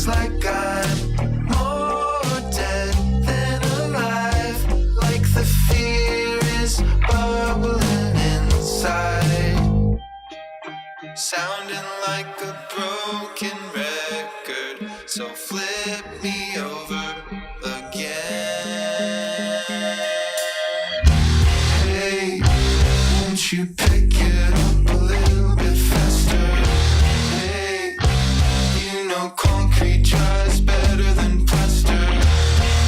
like I'm more dead than alive, like the fear is bubbling inside, sounding like a broken record, so flip me over again. Hey, won't you pick it up a little bit faster? Hey, you know concrete dries better than plaster.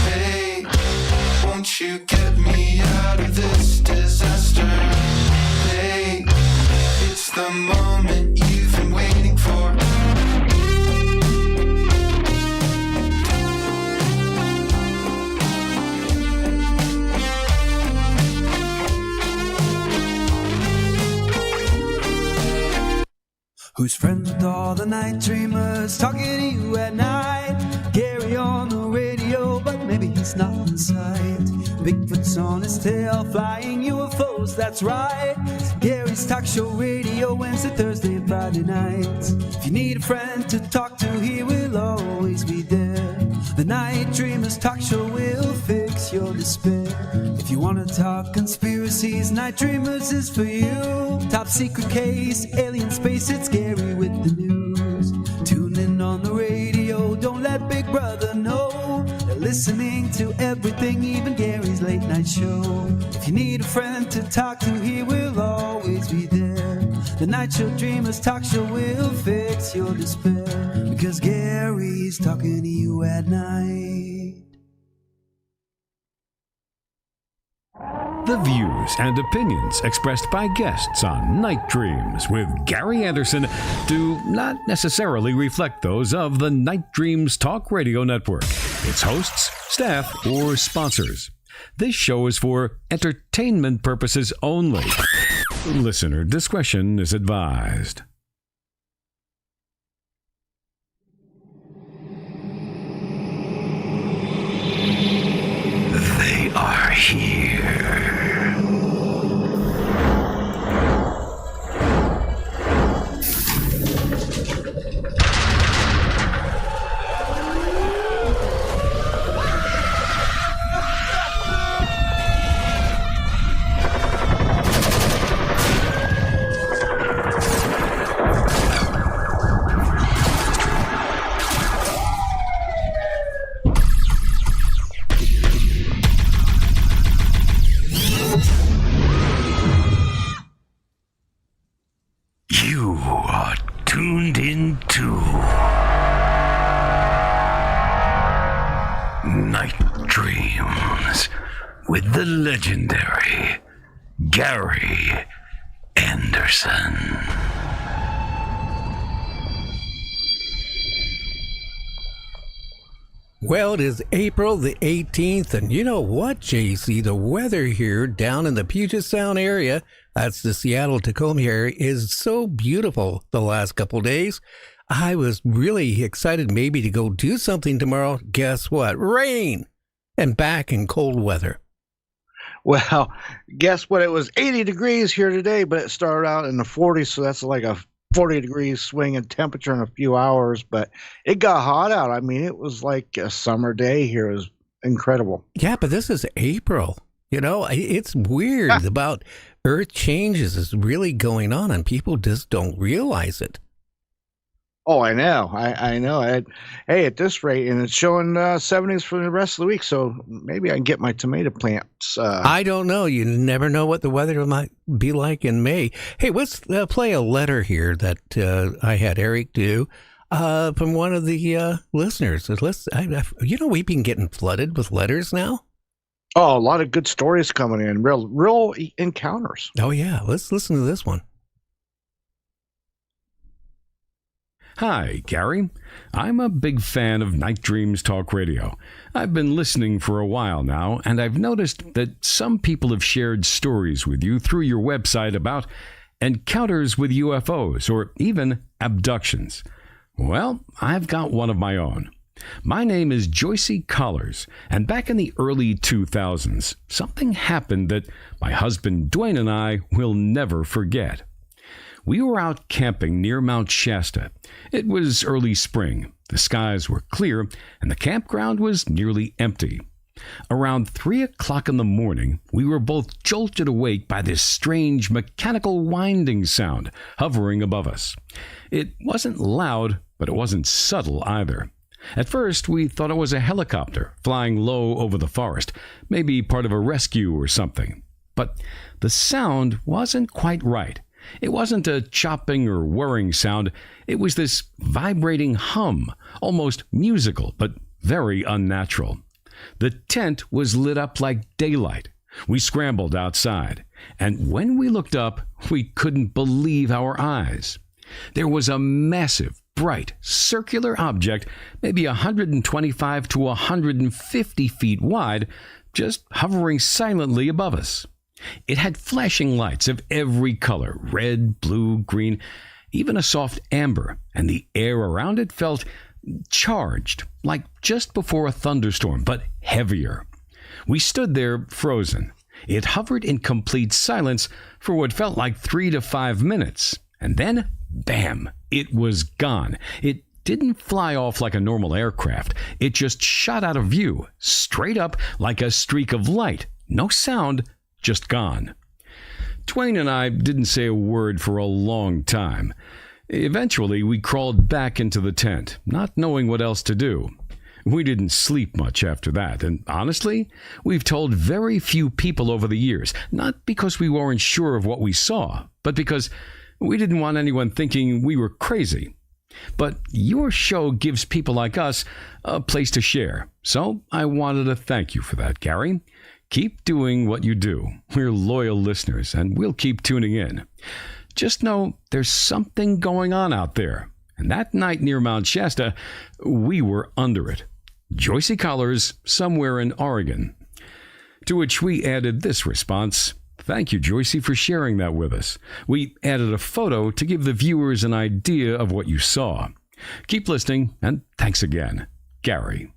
Hey, won't you get me out of this disaster? Hey, it's the moment you've been waiting for. Who's friends with all the night dreamers talking to you at night? Gary on the radio, but maybe he's not in sight. Bigfoot's on his tail, flying UFOs, that's right. Gary's talk show radio, Wednesday, Thursday, and Friday nights. If you need a friend to talk to, he will always be there. The Night Dreamers talk show will fix your despair. If you want to talk conspiracies, Night Dreamers is for you. Top secret case, alien space, it's Gary with the news. Tune in on the radio, don't let Big Brother know. They're listening to everything, even Gary's late night show. If you need a friend to talk to, he will always be there. The Night Show Dreamers talk show will fix your despair, because Gary's talking to you at night. The views and opinions expressed by guests on Night Dreams with Gary Anderson do not necessarily reflect those of the Night Dreams Talk Radio Network, its hosts, staff, or sponsors. This show is for entertainment purposes only. Listener discretion is advised. They are here. You are tuned into Night Dreams with the legendary Gary Anderson. Well, it is April the 18th, and you know what, JC? The weather here down in the Puget Sound area, that's the Seattle-Tacoma area, is so beautiful the last couple of days. I was really excited maybe to go do something tomorrow. Guess what? Rain! And back in cold weather. Well, guess what? It was 80 degrees here today, but it started out in the 40s, so that's like a 40 degrees swing in temperature in a few hours, but it got hot out. I mean, it was like a summer day here. It was incredible. Yeah, but this is April. You know, it's weird about earth changes is really going on, and people just don't realize it. Oh, I know. I know. Hey, at this rate, and it's showing 70s for the rest of the week, so maybe I can get my tomato plants. I don't know. You never know what the weather might be like in May. Hey, let's play a letter here that I had Eric do from one of the listeners. We've been getting flooded with letters now. Oh, a lot of good stories coming in. Real encounters. Oh, yeah. Let's listen to this one. Hi, Gary. I'm a big fan of Night Dreams Talk Radio. I've been listening for a while now, and I've noticed that some people have shared stories with you through your website about encounters with UFOs or even abductions. Well, I've got one of my own. My name is Joycey Collars, and back in the early 2000s, something happened that my husband Dwayne and I will never forget. We were out camping near Mount Shasta. It was early spring. The skies were clear, and the campground was nearly empty. Around 3 o'clock in the morning, we were both jolted awake by this strange mechanical winding sound hovering above us. It wasn't loud, but it wasn't subtle either. At first, we thought it was a helicopter flying low over the forest, maybe part of a rescue or something. But the sound wasn't quite right. It wasn't a chopping or whirring sound. It was this vibrating hum, almost musical, but very unnatural. The tent was lit up like daylight. We scrambled outside, and when we looked up, we couldn't believe our eyes. There was a massive, bright, circular object, maybe 125 to 150 feet wide, just hovering silently above us. It had flashing lights of every color, red, blue, green, even a soft amber, and the air around it felt charged, like just before a thunderstorm, but heavier. We stood there frozen. It hovered in complete silence for what felt like 3 to 5 minutes, and then, bam, it was gone. It didn't fly off like a normal aircraft. It just shot out of view, straight up like a streak of light. No sound, just gone. Twain and I didn't say a word for a long time. Eventually, we crawled back into the tent, not knowing what else to do. We didn't sleep much after that, and honestly, we've told very few people over the years, not because we weren't sure of what we saw, but because we didn't want anyone thinking we were crazy. But your show gives people like us a place to share, so I wanted to thank you for that, Gary. Keep doing what you do. We're loyal listeners, and we'll keep tuning in. Just know there's something going on out there. And that night near Mount Shasta, we were under it. Joycey Collars, somewhere in Oregon. To which we added this response. Thank you, Joycey, for sharing that with us. We added a photo to give the viewers an idea of what you saw. Keep listening, and thanks again. Gary.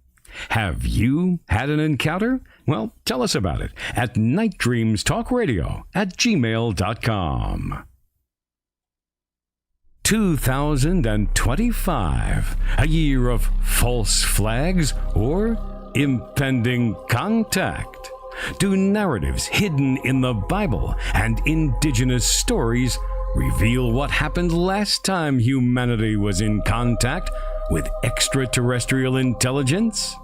Have you had an encounter? Well, tell us about it at nightdreamstalkradio@gmail.com. 2025, a year of false flags or impending contact. Do narratives hidden in the Bible and indigenous stories reveal what happened last time humanity was in contact with extraterrestrial intelligence?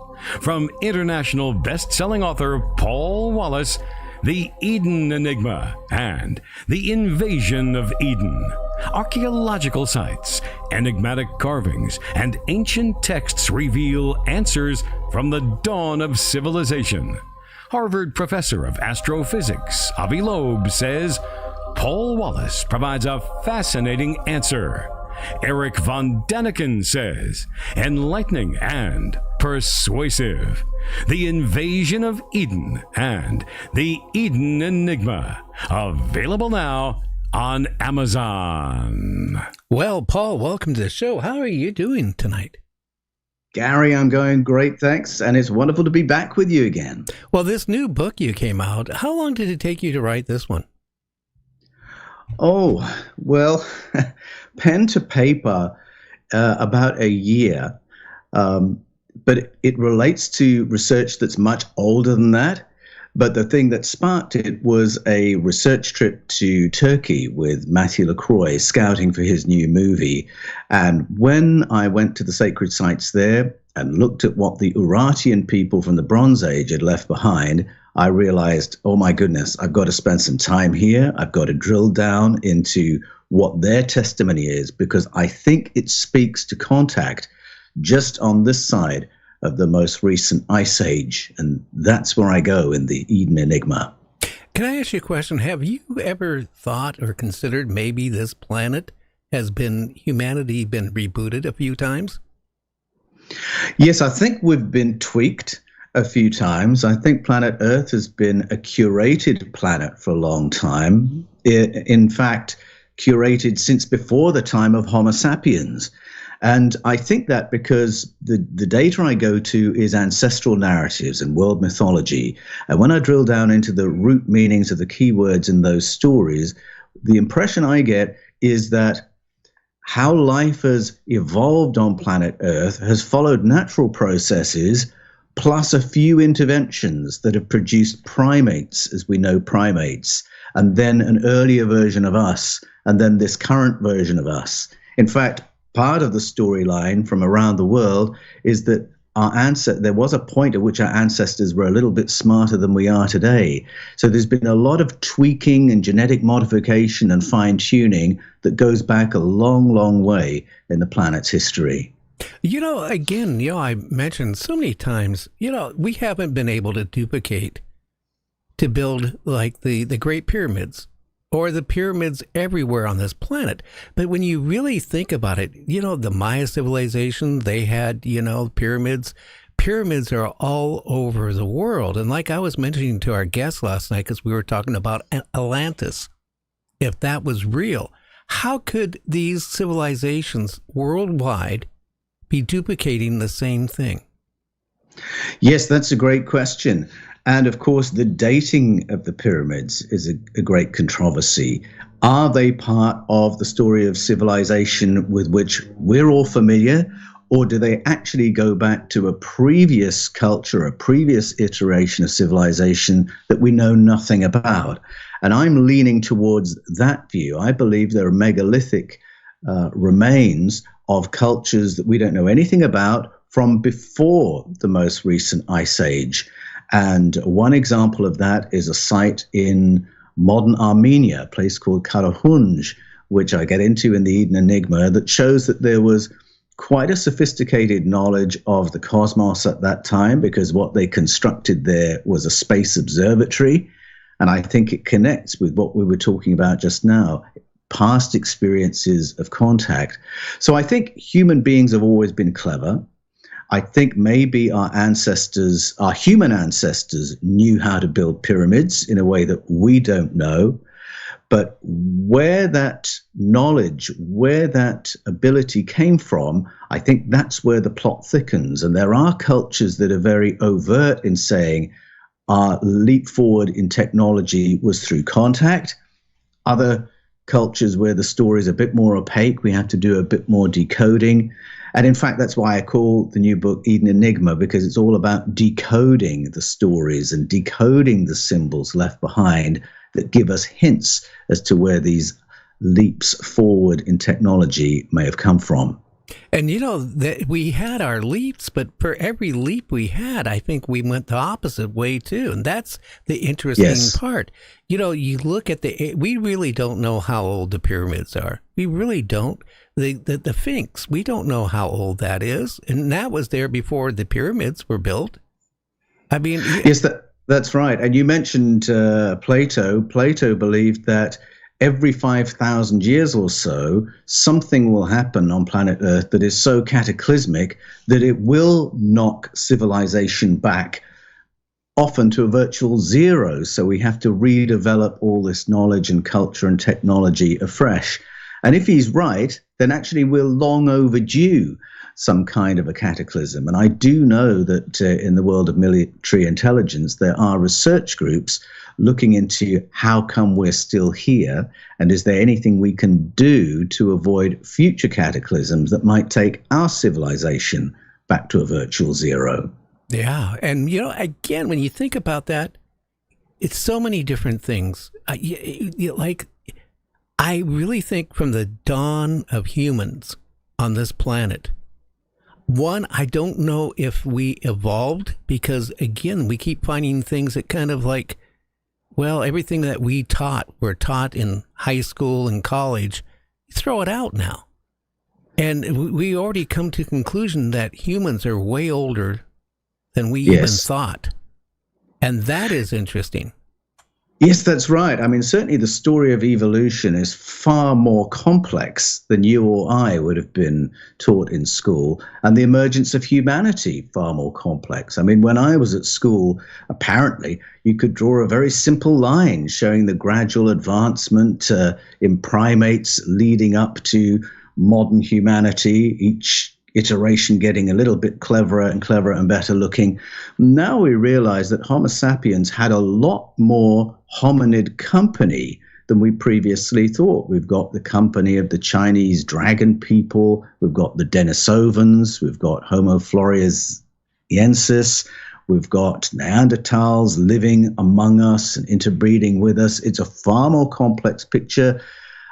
From international best-selling author Paul Wallis, The Eden Enigma and The Invasion of Eden. Archaeological sites, enigmatic carvings, and ancient texts reveal answers from the dawn of civilization. Harvard professor of astrophysics Avi Loeb says Paul Wallis provides a fascinating answer. Erich Von Daniken says enlightening and persuasive. The Invasion of Eden and The Eden Enigma. Available now on Amazon. Well, Paul, welcome to the show. How are you doing tonight? Gary, I'm going great, thanks, and it's wonderful to be back with you again. Well, this new book you came out, how long did it take you to write this one? Oh, well, pen to paper, about a year, but it relates to research that's much older than that. But the thing that sparked it was a research trip to Turkey with Matthew LaCroix scouting for his new movie. And when I went to the sacred sites there and looked at what the Urartian people from the Bronze Age had left behind, I realized, oh my goodness, I've got to spend some time here. I've got to drill down into what their testimony is, because I think it speaks to contact just on this side of the most recent ice age. And that's where I go in the Eden Enigma. Can I ask you a question? Have you ever thought or considered maybe this planet humanity been rebooted a few times? Yes, I think we've been tweaked a few times. I think planet Earth has been a curated planet for a long time. In fact, curated since before the time of Homo sapiens. And I think that because the data I go to is ancestral narratives and world mythology. And when I drill down into the root meanings of the keywords in those stories, the impression I get is that how life has evolved on planet Earth has followed natural processes plus a few interventions that have produced primates, as we know primates, and then an earlier version of us, and then this current version of us. In fact, part of the storyline from around the world is that there was a point at which our ancestors were a little bit smarter than we are today. So there's been a lot of tweaking and genetic modification and fine-tuning that goes back a long, long way in the planet's history. Again, I mentioned so many times, we haven't been able to duplicate to build like the Great Pyramids or the pyramids everywhere on this planet. But when you really think about it, the Maya civilization, they had, pyramids. Pyramids are all over the world. And like I was mentioning to our guest last night, because we were talking about Atlantis, if that was real, how could these civilizations worldwide be duplicating the same thing? Yes, that's a great question. And of course, the dating of the pyramids is a great controversy. Are they part of the story of civilization with which we're all familiar, or do they actually go back to a previous culture, a previous iteration of civilization that we know nothing about? And I'm leaning towards that view. I believe there are megalithic remains of cultures that we don't know anything about from before the most recent ice age. And one example of that is a site in modern Armenia, a place called Karahunj, which I get into in the Eden Enigma, that shows that there was quite a sophisticated knowledge of the cosmos at that time, because what they constructed there was a space observatory. And I think it connects with what we were talking about just now, past experiences of contact. So I think human beings have always been clever. I think maybe our human ancestors knew how to build pyramids in a way that we don't know. But where that knowledge, where that ability came from, I think that's where the plot thickens. And there are cultures that are very overt in saying our leap forward in technology was through contact. Other cultures where the story is a bit more opaque, we have to do a bit more decoding. And in fact, that's why I call the new book Eden Enigma, because it's all about decoding the stories and decoding the symbols left behind that give us hints as to where these leaps forward in technology may have come from. And that we had our leaps, but for every leap we had, I think we went the opposite way too. And that's the interesting part. You look at we really don't know how old the pyramids are. We really don't. The Sphinx, we don't know how old that is. And that was there before the pyramids were built. I mean, yes, that's right. And you mentioned Plato. Plato believed that every 5,000 years or so, something will happen on planet Earth that is so cataclysmic that it will knock civilization back, often to a virtual zero. So we have to redevelop all this knowledge and culture and technology afresh. And if he's right, then actually we're long overdue some kind of a cataclysm. And I do know that in the world of military intelligence, there are research groups looking into how come we're still here, and is there anything we can do to avoid future cataclysms that might take our civilization back to a virtual zero. Yeah. And, again, when you think about that, it's so many different things. I really think from the dawn of humans on this planet, one, I don't know if we evolved because, again, we keep finding things that kind of like, well, everything that we're taught in high school and college, throw it out now. And we already come to the conclusion that humans are way older than we even thought. And that is interesting. Yes, that's right. I mean, certainly the story of evolution is far more complex than you or I would have been taught in school, and the emergence of humanity far more complex. I mean, when I was at school, apparently you could draw a very simple line showing the gradual advancement in primates leading up to modern humanity, each iteration getting a little bit cleverer and better looking. Now we realize that Homo sapiens had a lot more hominid company than we previously thought. We've got the company of the Chinese dragon people. We've got the Denisovans. We've got Homo floresiensis. We've got Neanderthals living among us and interbreeding with us. It's a far more complex picture.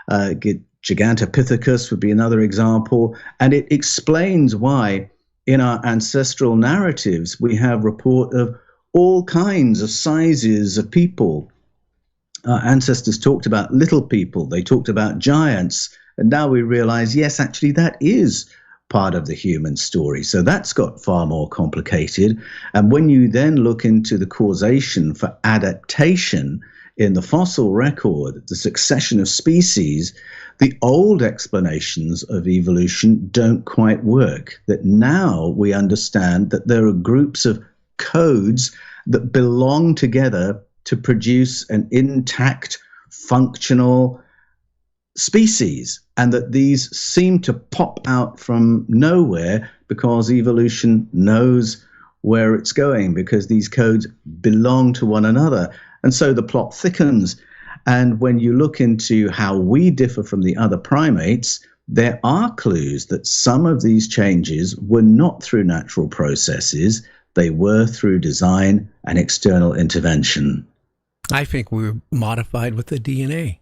Gigantopithecus would be another example. And it explains why in our ancestral narratives we have report of all kinds of sizes of people. Our ancestors talked about little people. They talked about giants. And now we realize, yes, actually, that is part of the human story. So that's got far more complicated. And when you then look into the causation for adaptation in the fossil record, the succession of species, the old explanations of evolution don't quite work. That now we understand that there are groups of codes that belong together to produce an intact, functional species, and that these seem to pop out from nowhere because evolution knows where it's going, because these codes belong to one another. And so the plot thickens. And when you look into how we differ from the other primates, there are clues that some of these changes were not through natural processes, they were through design and external intervention. I think we were modified with the DNA.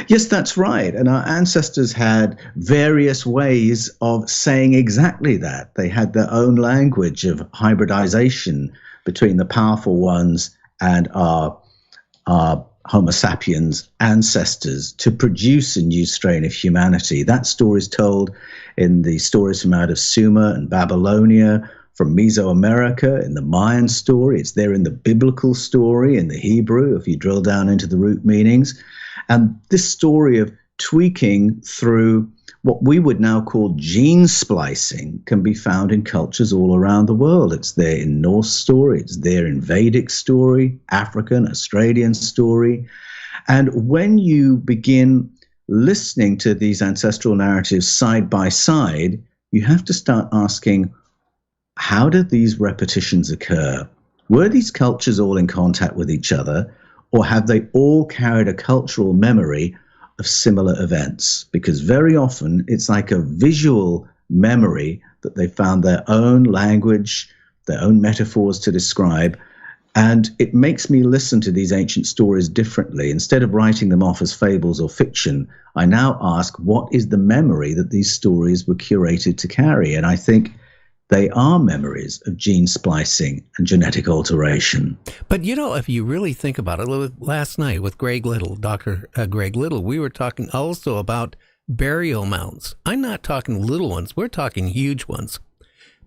Yes, that's right. And our ancestors had various ways of saying exactly that. They had their own language of hybridization between the powerful ones and our Homo sapiens ancestors to produce a new strain of humanity. That story is told in the stories from out of Sumer and Babylonia, from Mesoamerica, in the Mayan story. It's there in the biblical story, in the Hebrew, if you drill down into the root meanings. And this story of tweaking through what we would now call gene splicing can be found in cultures all around the world. It's there in Norse story, it's there in Vedic story, African, Australian story. And when you begin listening to these ancestral narratives side by side, you have to start asking, how did these repetitions occur? Were these cultures all in contact with each other? Or have they all carried a cultural memory of similar events? Because very often it's like a visual memory that they found their own language, their own metaphors to describe. And it makes me listen to these ancient stories differently. Instead of writing them off as fables or fiction, I now ask, what is the memory that these stories were curated to carry? And I think they are memories of gene splicing and genetic alteration. But, you know, if you really think about it, last night with Greg Little, Dr. Greg Little, we were talking also about burial mounds. I'm not talking little ones. We're talking huge ones.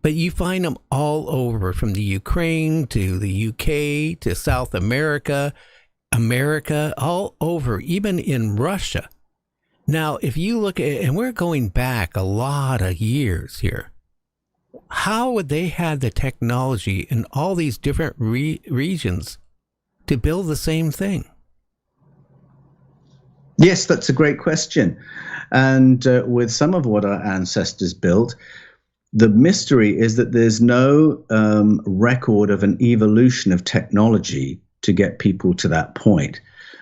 But you find them all over, from the Ukraine to the UK to South America, all over, even in Russia. Now, if you look at, and we're going back a lot of years here, how would they have the technology in all these different regions to build the same thing? Yes, that's a great question. And with some of what our ancestors built, the mystery is that there's no record of an evolution of technology to get people to that point.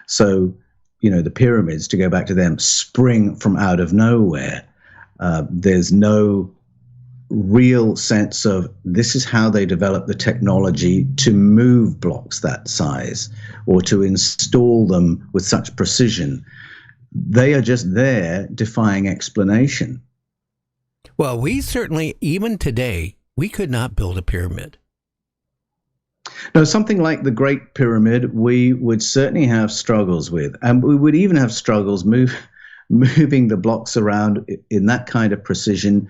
So, you know, the pyramids, to go back to them, spring from out of nowhere. There's no real sense of this is how they develop the technology to move blocks that size or to install them with such precision. They are just there defying explanation. Well, we certainly, even today, we could not build a pyramid. No, something like the Great Pyramid, we would certainly have struggles with, and we would even have struggles moving the blocks around in that kind of precision.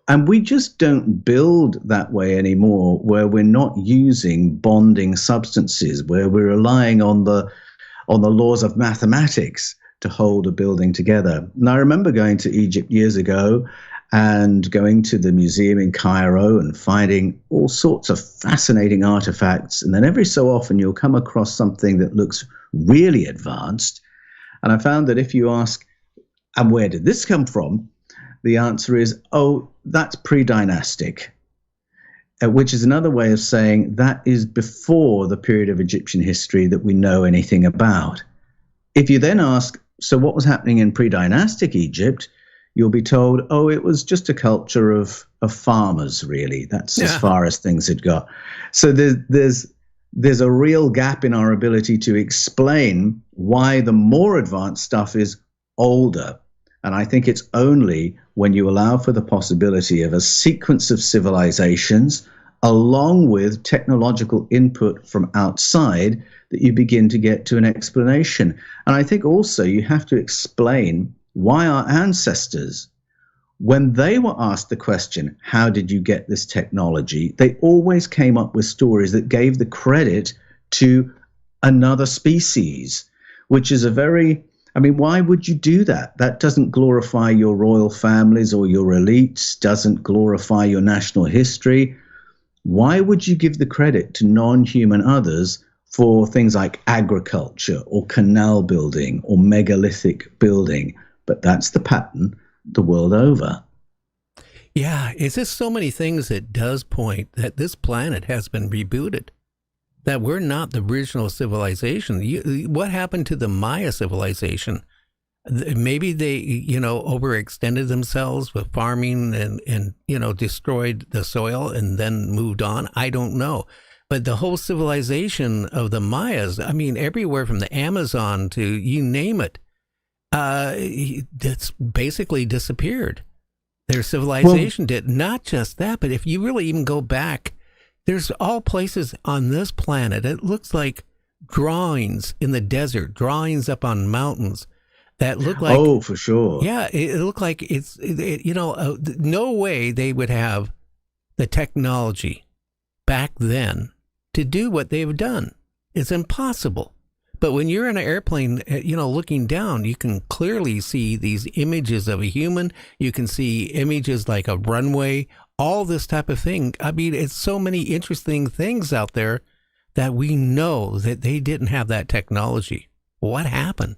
And we just don't build that way anymore, where we're not using bonding substances, where we're relying on the laws of mathematics to hold a building together. And I remember going to Egypt years ago and going to the museum in Cairo and finding all sorts of fascinating artifacts. And then every so often you'll come across something that looks really advanced. And I found that if you ask, and where did this come from? The answer is, oh, that's pre-dynastic, which is another way of saying that is before the period of Egyptian history that we know anything about. if you then ask, so what was happening in pre-dynastic Egypt, you'll be told, oh, it was just a culture of farmers, really. That's as far as things had got. So there's a real gap in our ability to explain why the more advanced stuff is older. And I think it's only when you allow for the possibility of a sequence of civilizations along with technological input from outside that you begin to get to an explanation. And I think also you have to explain why our ancestors, when they were asked the question, how did you get this technology? They always came up with stories that gave the credit to another species, which is why would you do that? That doesn't glorify your royal families or your elites, doesn't glorify your national history. Why would you give the credit to non-human others for things like agriculture or canal building or megalithic building? But that's the pattern the world over. Yeah, it's just so many things that does point that this planet has been rebooted, that we're not the original civilization. What happened to the Maya civilization? Maybe they, overextended themselves with farming and destroyed the soil and then moved on. I don't know. But the whole civilization of the Mayas, everywhere from the Amazon to you name it, that's basically disappeared. Their civilization did. Not just that, but if you really even go back, there's all places on this planet. It looks like drawings in the desert, drawings up on mountains that look like. Oh, for sure. Yeah, it looked like no way they would have the technology back then to do what they've done. It's impossible. But when you're in an airplane, looking down, you can clearly see these images of a human. You can see images like a runway, all this type of thing. It's so many interesting things out there that we know that they didn't have that technology. What happened?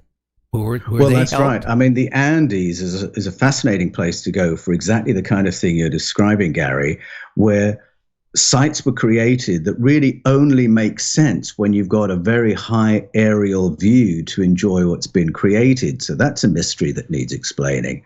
Were that's helped? right. The Andes is a fascinating place to go for exactly the kind of thing you're describing, Gary, where sites were created that really only make sense when you've got a very high aerial view to enjoy what's been created. So that's a mystery that needs explaining.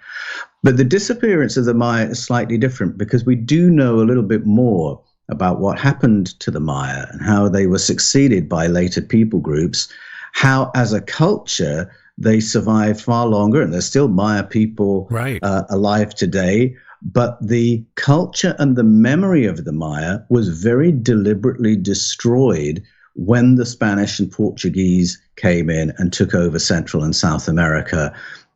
But the disappearance of the Maya is slightly different because we do know a little bit more about what happened to the Maya and how they were succeeded by later people groups, how as a culture they survived far longer, and there's still Maya people alive today. But the culture and the memory of the Maya was very deliberately destroyed when the Spanish and Portuguese came in and took over Central and South America.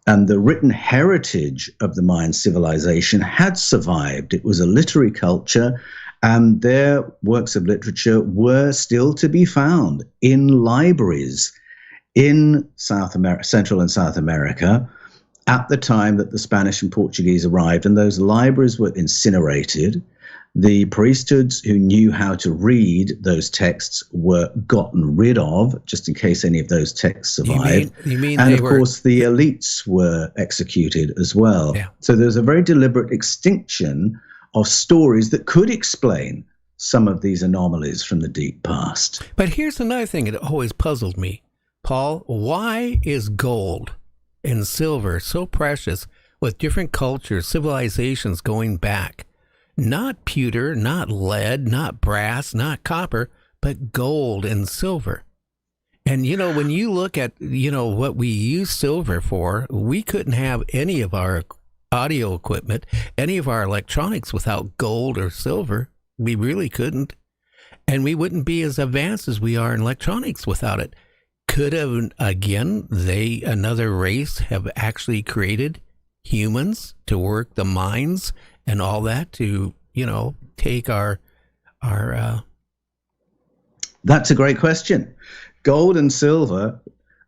And the written heritage of the Mayan civilization had survived. It was a literary culture, and their works of literature were still to be found in libraries in Central and South America at the time that the Spanish and Portuguese arrived, and those libraries were incinerated. The priesthoods who knew how to read those texts were gotten rid of, just in case any of those texts survived. You mean and of course, the elites were executed as well. Yeah. So there's a very deliberate extinction of stories that could explain some of these anomalies from the deep past. But here's another thing that always puzzled me, Paul. Why is gold and silver so precious with different cultures, civilizations going back? Not pewter, not lead, not brass, not copper, but gold and silver. And, when you look at, what we use silver for, we couldn't have any of our audio equipment, any of our electronics without gold or silver. We really couldn't. And we wouldn't be as advanced as we are in electronics without it. Could have, again, another race have actually created humans to work the mines and all that to, take our That's a great question. Gold and silver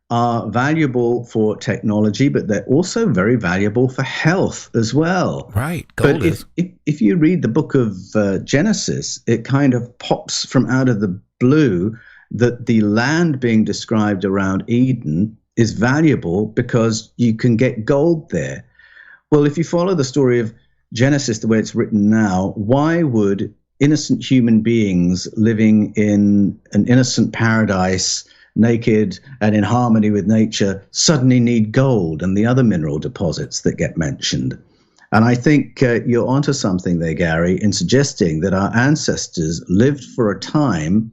are valuable for technology, but they're also very valuable for health as well. Right. Gold but if you read the book of Genesis, it kind of pops from out of the blue that the land being described around Eden is valuable because you can get gold there. Well, if you follow the story of Genesis the way it's written now, why would innocent human beings living in an innocent paradise naked and in harmony with nature, suddenly need gold and the other mineral deposits that get mentioned. And I think you're onto something there, Gary, in suggesting that our ancestors lived for a time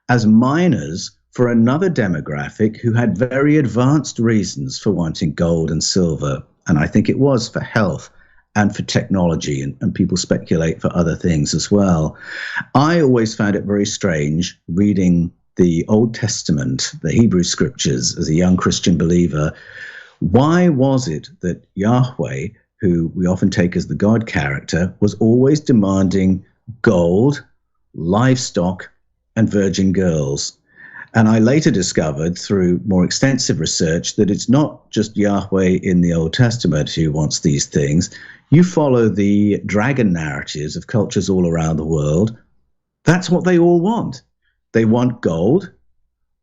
as miners for another demographic who had very advanced reasons for wanting gold and silver. And I think it was for health and for technology, and people speculate for other things as well. I always found it very strange reading the Old Testament, the Hebrew scriptures, as a young Christian believer. Why was it that Yahweh, who we often take as the God character, was always demanding gold, livestock, and virgin girls? And I later discovered through more extensive research that it's not just Yahweh in the Old Testament who wants these things. You follow the dragon narratives of cultures all around the world, that's what they all want. They want gold,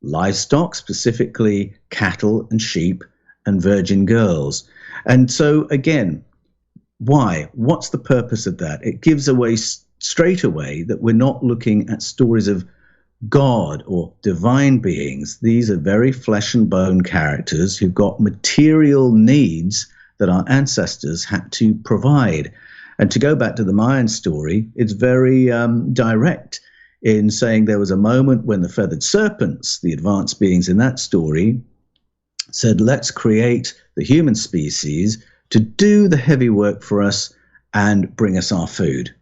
livestock, specifically cattle and sheep, and virgin girls. And so, again, why? What's the purpose of that? It gives away straight away that we're not looking at stories of God or divine beings. These are very flesh and bone characters who've got material needs that our ancestors had to provide. And to go back to the Mayan story, it's very direct in saying there was a moment when the feathered serpents, the advanced beings in that story, said, let's create the human species to do the heavy work for us and bring us our food.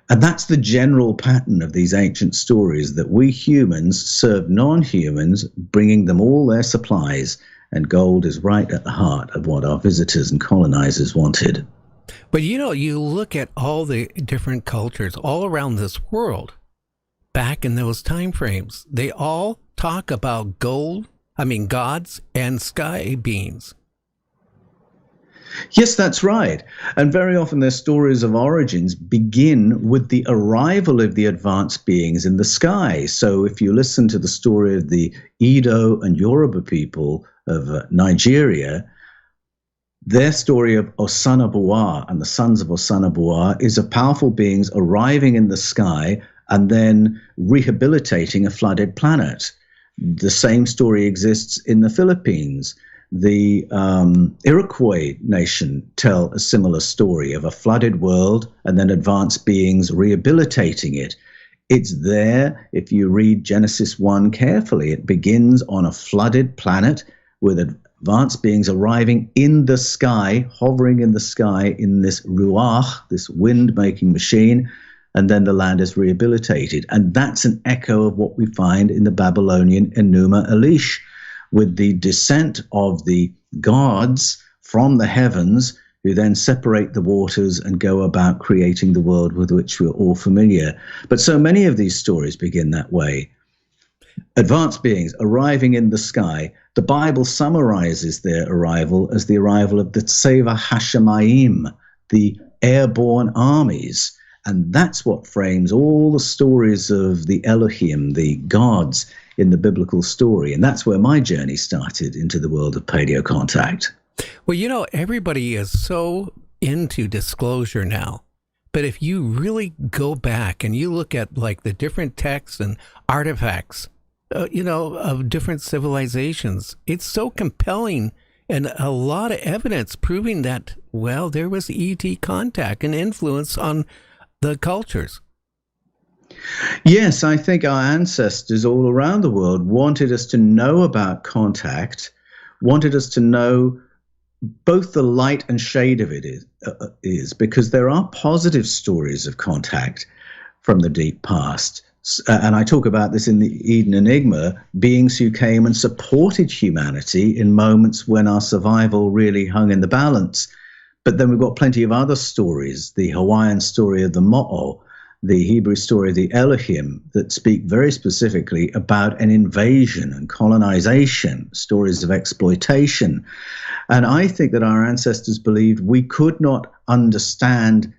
And that's the general pattern of these ancient stories, that we humans serve non-humans, bringing them all their supplies. And gold is right at the heart of what our visitors and colonizers wanted. But you look at all the different cultures all around this world, back in those time frames, they all talk about gods and sky beings. Yes, that's right. And very often their stories of origins begin with the arrival of the advanced beings in the sky. So if you listen to the story of the Edo and Yoruba people of Nigeria, their story of Osanabuwa and the sons of Osanabuwa is of powerful beings arriving in the sky and then rehabilitating a flooded planet. The same story exists in the Philippines. The Iroquois nation tell a similar story of a flooded world and then advanced beings rehabilitating it. It's there. If you read Genesis 1 carefully, it begins on a flooded planet with advanced beings arriving in the sky, hovering in the sky in this ruach, this wind-making machine, and then the land is rehabilitated. And that's an echo of what we find in the Babylonian Enuma Elish, with the descent of the gods from the heavens, who then separate the waters and go about creating the world with which we're all familiar. But so many of these stories begin that way. Advanced beings arriving in the sky. The Bible summarizes their arrival as the arrival of the Tseva Hashemayim, the airborne armies. And that's what frames all the stories of the Elohim, the gods, in the biblical story. And that's where my journey started into the world of paleocontact. Well, everybody is so into disclosure now. But if you really go back and you look at like the different texts and artifacts, of different civilizations, it's so compelling and a lot of evidence proving that, well, there was ET contact and influence on the cultures. Yes, I think our ancestors all around the world wanted us to know about contact, wanted us to know both the light and shade of it is because there are positive stories of contact from the deep past. And I talk about this in the Eden Enigma, beings who came and supported humanity in moments when our survival really hung in the balance. But then we've got plenty of other stories, the Hawaiian story of the Mo'o, the Hebrew story of the Elohim, that speak very specifically about an invasion and colonization, stories of exploitation. And I think that our ancestors believed we could not understand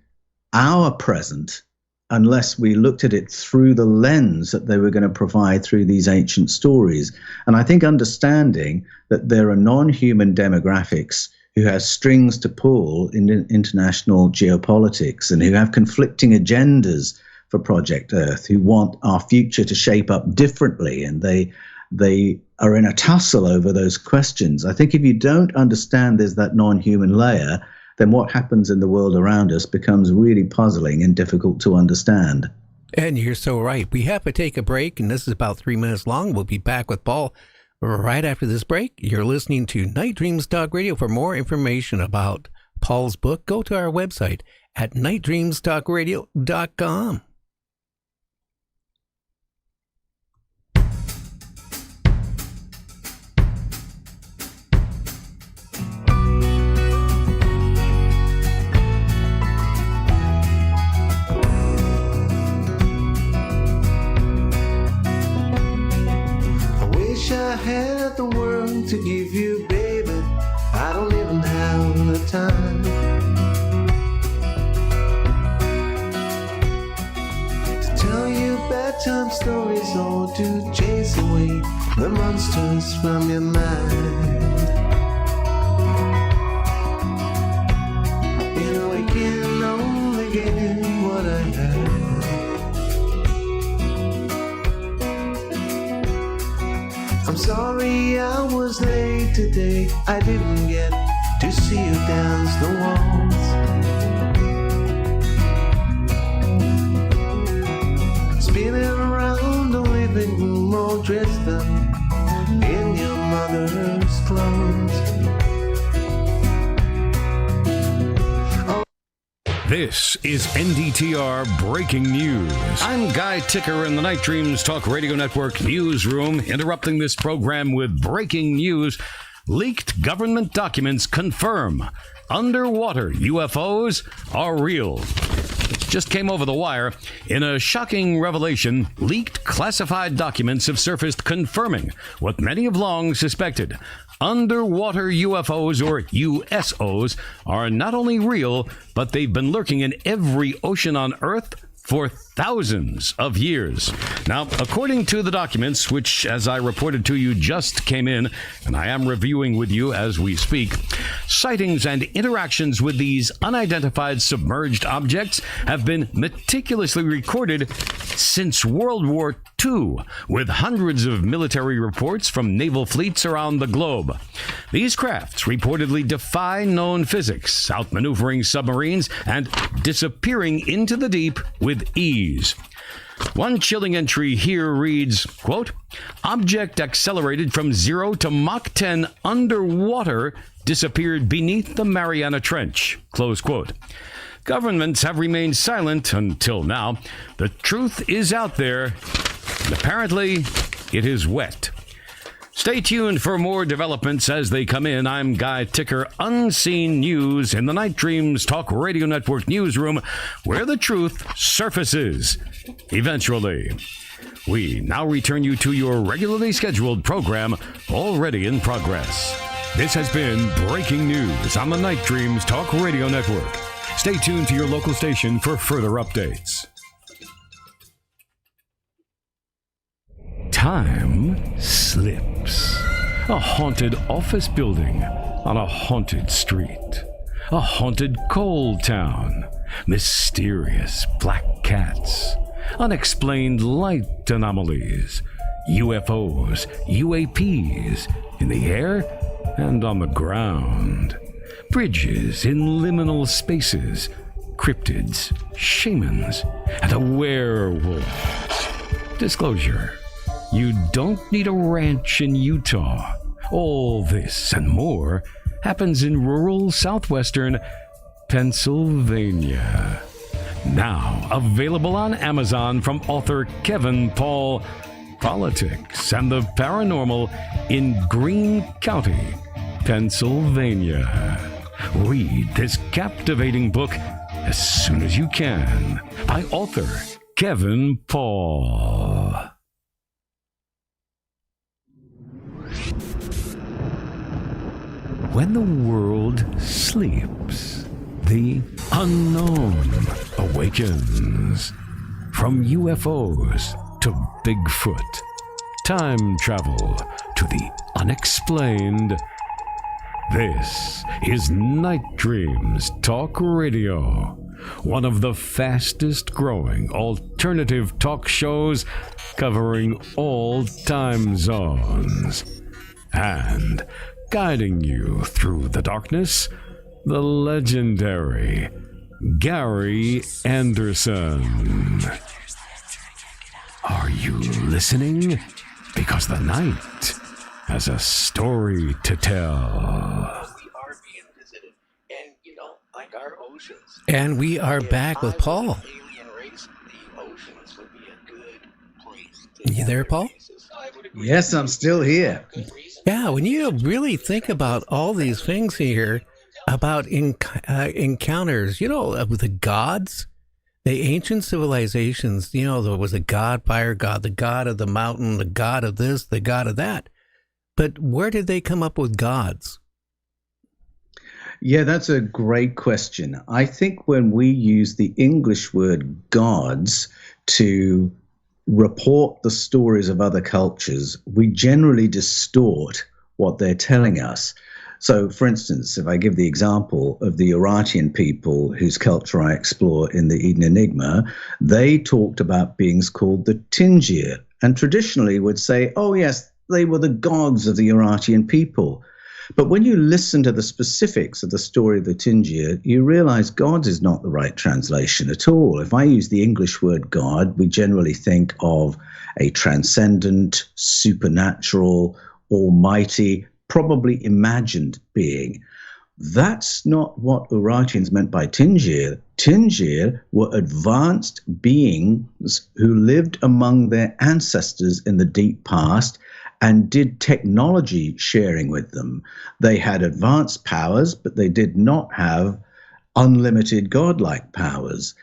our present unless we looked at it through the lens that they were going to provide through these ancient stories. And I think understanding that there are non-human demographics who have strings to pull in international geopolitics and who have conflicting agendas for Project Earth, who want our future to shape up differently. And they they are in a tussle over those questions. I think if you don't understand there's that non-human layer, then what happens in the world around us becomes really puzzling and difficult to understand. And you're so right. We have to take a break, and this is about 3 minutes long. We'll be back with Paul right after this break. You're listening to Night Dreams Talk Radio. For more information about Paul's book, go to our website at nightdreamstalkradio.com. I had the world to give you, baby. I don't even have the time to tell you bedtime stories or to chase away the monsters from your mind. You know I can only give what I have. I'm sorry I was late today. I didn't get to see you dance the waltz. Spinning around the living room all dressed up in your mother's clothes. This is NDTR Breaking News. I'm Guy Ticker in the Night Dreams Talk Radio Network newsroom, interrupting this program with breaking news. Leaked government documents confirm underwater UFOs are real. It just came over the wire. In a shocking revelation, leaked classified documents have surfaced confirming what many have long suspected. Underwater UFOs, or USOs, are not only real, but they've been lurking in every ocean on Earth for thousands of years. Now, according to the documents, which, as I reported to you, just came in, and I am reviewing with you as we speak, sightings and interactions with these unidentified submerged objects have been meticulously recorded since World War II, with hundreds of military reports from naval fleets around the globe. These crafts reportedly defy known physics, outmaneuvering submarines and disappearing into the deep with ease. One chilling entry here reads, quote, "Object accelerated from 0 to Mach 10 underwater, disappeared beneath the Mariana Trench," close quote. Governments have remained silent until now. The truth is out there, and apparently it is wet. Stay tuned for more developments as they come in. I'm Guy Ticker, Unseen News in the Night Dreams Talk Radio Network newsroom, where the truth surfaces eventually. We now return you to your regularly scheduled program, already in progress. This has been Breaking News on the Night Dreams Talk Radio Network. Stay tuned to your local station for further updates. Time slips. A haunted office building on a haunted street. A haunted coal town. Mysterious black cats. Unexplained light anomalies. UFOs, UAPs in the air and on the ground. Bridges in liminal spaces. Cryptids, shamans, and a werewolf. Disclosure. You don't need a ranch in Utah. All this and more happens in rural southwestern Pennsylvania. Now available on Amazon from author Kevin Paul. Politics and the Paranormal in Greene County, Pennsylvania. Read this captivating book as soon as you can by author Kevin Paul. When the world sleeps, the unknown awakens. From UFOs to Bigfoot, time travel to the unexplained. This is Night Dreams Talk Radio, one of the fastest growing alternative talk shows covering all time zones. And guiding you through the darkness, the legendary Gary Anderson. Are you listening? Because the night has a story to tell. And we are back with Paul. You there, Paul? Yes, I'm still here. Yeah, when you really think about all these things here, about encounters, with the gods, the ancient civilizations, there was a god, fire god, the god of the mountain, the god of this, the god of that. But where did they come up with gods? Yeah, that's a great question. I think when we use the English word gods to report the stories of other cultures, we generally distort what they're telling us. So, for instance, if I give the example of the Urartian people whose culture I explore in the Eden Enigma, they talked about beings called the Tingir, and traditionally would say, oh yes, they were the gods of the Urartian people. But when you listen to the specifics of the story of the Tingir, you realize gods is not the right translation at all. If I use the English word God, we generally think of a transcendent, supernatural, almighty, probably imagined being. That's not what Urartians meant by Tingir. Tingir were advanced beings who lived among their ancestors in the deep past and did technology sharing with them. They had advanced powers, but they did not have unlimited godlike powers.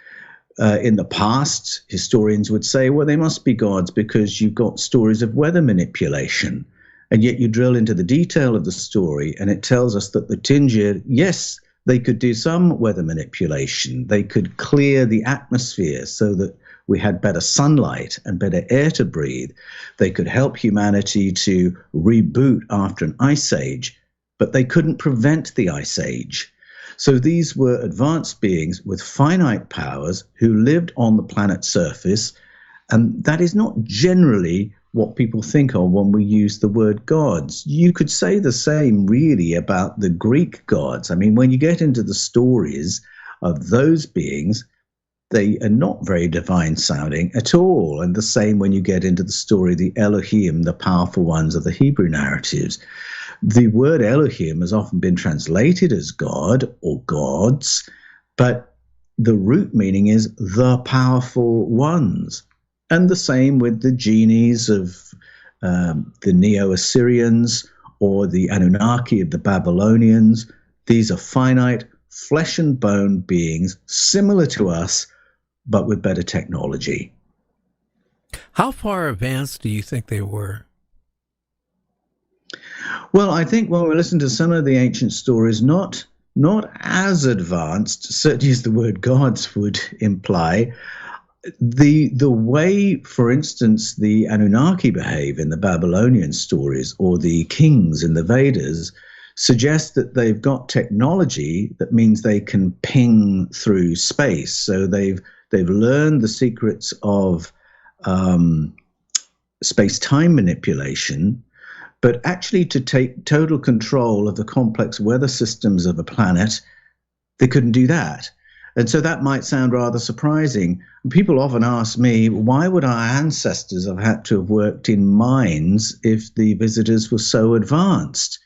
In the past, historians would say, well, they must be gods because you've got stories of weather manipulation. And yet you drill into the detail of the story, and it tells us that the Tingir, yes, they could do some weather manipulation. They could clear the atmosphere so that we had better sunlight and better air to breathe. They could help humanity to reboot after an ice age, but they couldn't prevent the ice age. So these were advanced beings with finite powers who lived on the planet's surface, and that is not generally what people think of when we use the word gods. You could say the same really about the Greek gods. I mean, when you get into the stories of those beings, they are not very divine sounding at all. And the same when you get into the story, the Elohim, the powerful ones of the Hebrew narratives. The word Elohim has often been translated as God or gods, but the root meaning is the powerful ones. And the same with the genies of the Neo-Assyrians or the Anunnaki of the Babylonians. These are finite, flesh and bone beings similar to us, but with better technology. How far advanced do you think they were? Well, I think when we listen to some of the ancient stories, not as advanced, certainly as the word gods would imply. The way, for instance, the Anunnaki behave in the Babylonian stories or the kings in the Vedas suggests that they've got technology that means they can ping through space. So they've learned the secrets of space-time manipulation, but actually to take total control of the complex weather systems of a planet, they couldn't do that. And so that might sound rather surprising. People often ask me, why would our ancestors have had to have worked in mines if the visitors were so advanced?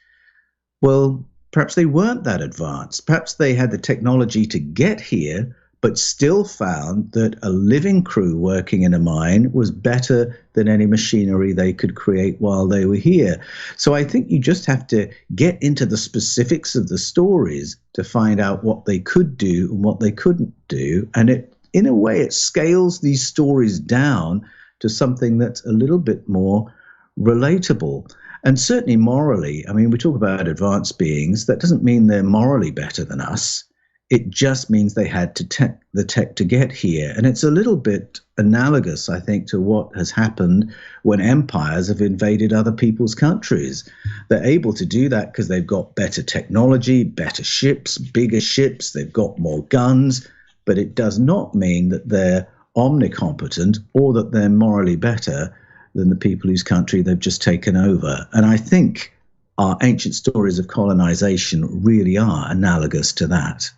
Well, perhaps they weren't that advanced. Perhaps they had the technology to get here, but still found that a living crew working in a mine was better than any machinery they could create while they were here. So I think you just have to get into the specifics of the stories to find out what they could do and what they couldn't do. And it, in a way, it scales these stories down to something that's a little bit more relatable. And certainly morally, I mean, we talk about advanced beings. That doesn't mean they're morally better than us. It just means they had the tech to get here. And it's a little bit analogous, I think, to what has happened when empires have invaded other people's countries. They're able to do that because they've got better technology, better ships, bigger ships. They've got more guns. but it does not mean that they're omnicompetent or that they're morally better than the people whose country they've just taken over. And I think our ancient stories of colonization really are analogous to that.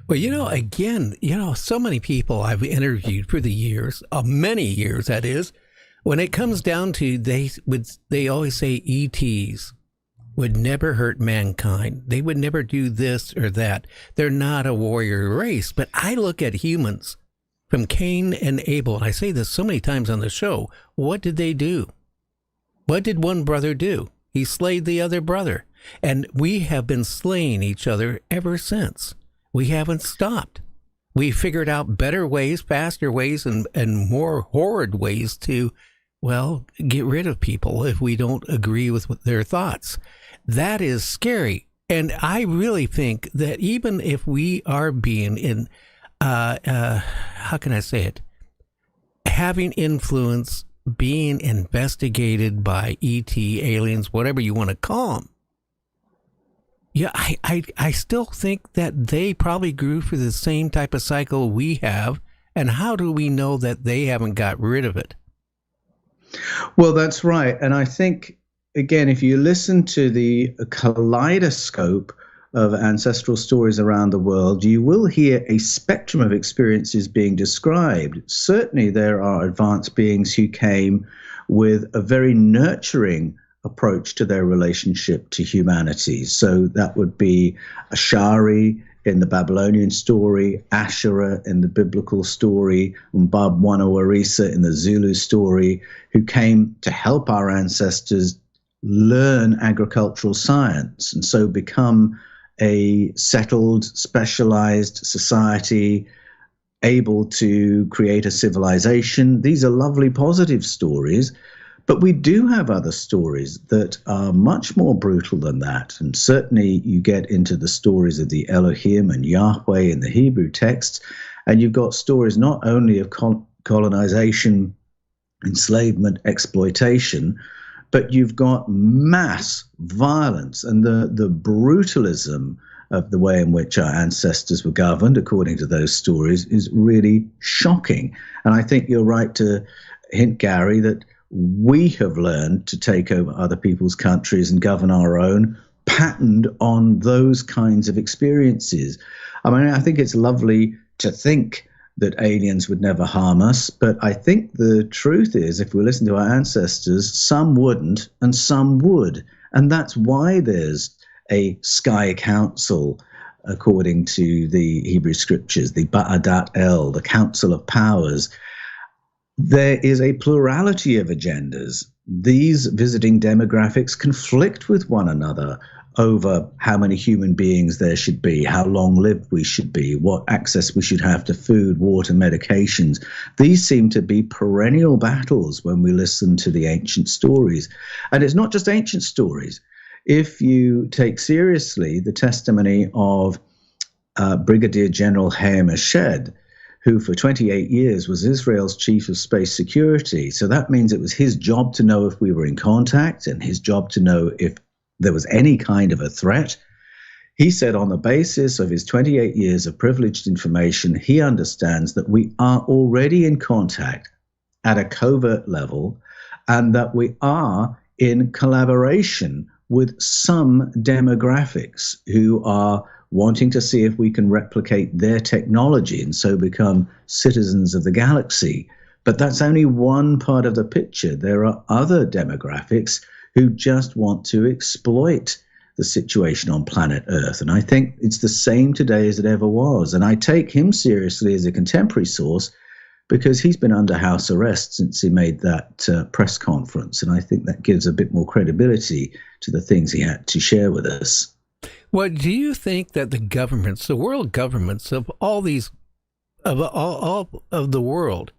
Well, again, so many people I've interviewed for the years, many years, that is, when it comes down to, they always say ETs would never hurt mankind. They would never do this or that. They're not a warrior race. But I look at humans from Cain and Abel, and I say this so many times on the show. What did they do? What did one brother do? He slayed the other brother. And we have been slaying each other ever since. We haven't stopped. We figured out better ways, faster ways, and more horrid ways to, get rid of people if we don't agree with their thoughts. That is scary. And I really think that even if we are being in, how can I say it? Having influence, being investigated by ET, aliens, whatever you want to call them. Yeah, I still think that they probably grew through the same type of cycle we have. And how do we know that they haven't got rid of it? Well, that's right. And I think, again, if you listen to the kaleidoscope of ancestral stories around the world, you will hear a spectrum of experiences being described. Certainly, there are advanced beings who came with a very nurturing approach to their relationship to humanity. So that would be Ashari in the Babylonian story, Asherah in the biblical story, and Mbabwana in the Zulu story, who came to help our ancestors learn agricultural science and so become a settled, specialized society, able to create a civilization. These are lovely, positive stories. But we do have other stories that are much more brutal than that. And certainly you get into the stories of the Elohim and Yahweh in the Hebrew texts, and you've got stories not only of colonization, enslavement, exploitation, but you've got mass violence and the brutalism of the way in which our ancestors were governed, according to those stories, is really shocking. And I think you're right to hint, Gary, that we have learned to take over other people's countries and govern our own, patterned on those kinds of experiences. I mean, I think it's lovely to think that aliens would never harm us, but I think the truth is, if we listen to our ancestors, some wouldn't and some would. And that's why there's a Sky Council, according to the Hebrew scriptures, the Ba'adat El, the Council of Powers. There is a plurality of agendas. These visiting demographics conflict with one another over how many human beings there should be, how long-lived we should be, what access we should have to food, water, medications. These seem to be perennial battles when we listen to the ancient stories. And it's not just ancient stories. If you take seriously the testimony of Brigadier General Haim Eshed, who for 28 years was Israel's chief of space security. So that means it was his job to know if we were in contact and his job to know if there was any kind of a threat. He said on the basis of his 28 years of privileged information, he understands that we are already in contact at a covert level and that we are in collaboration with some demographics who are wanting to see if we can replicate their technology and so become citizens of the galaxy. But that's only one part of the picture. There are other demographics who just want to exploit the situation on planet Earth. And I think it's the same today as it ever was. And I take him seriously as a contemporary source because he's been under house arrest since he made that press conference. And I think that gives a bit more credibility to the things he had to share with us. Well, do you think that the governments, the world governments of all these, of all of the world,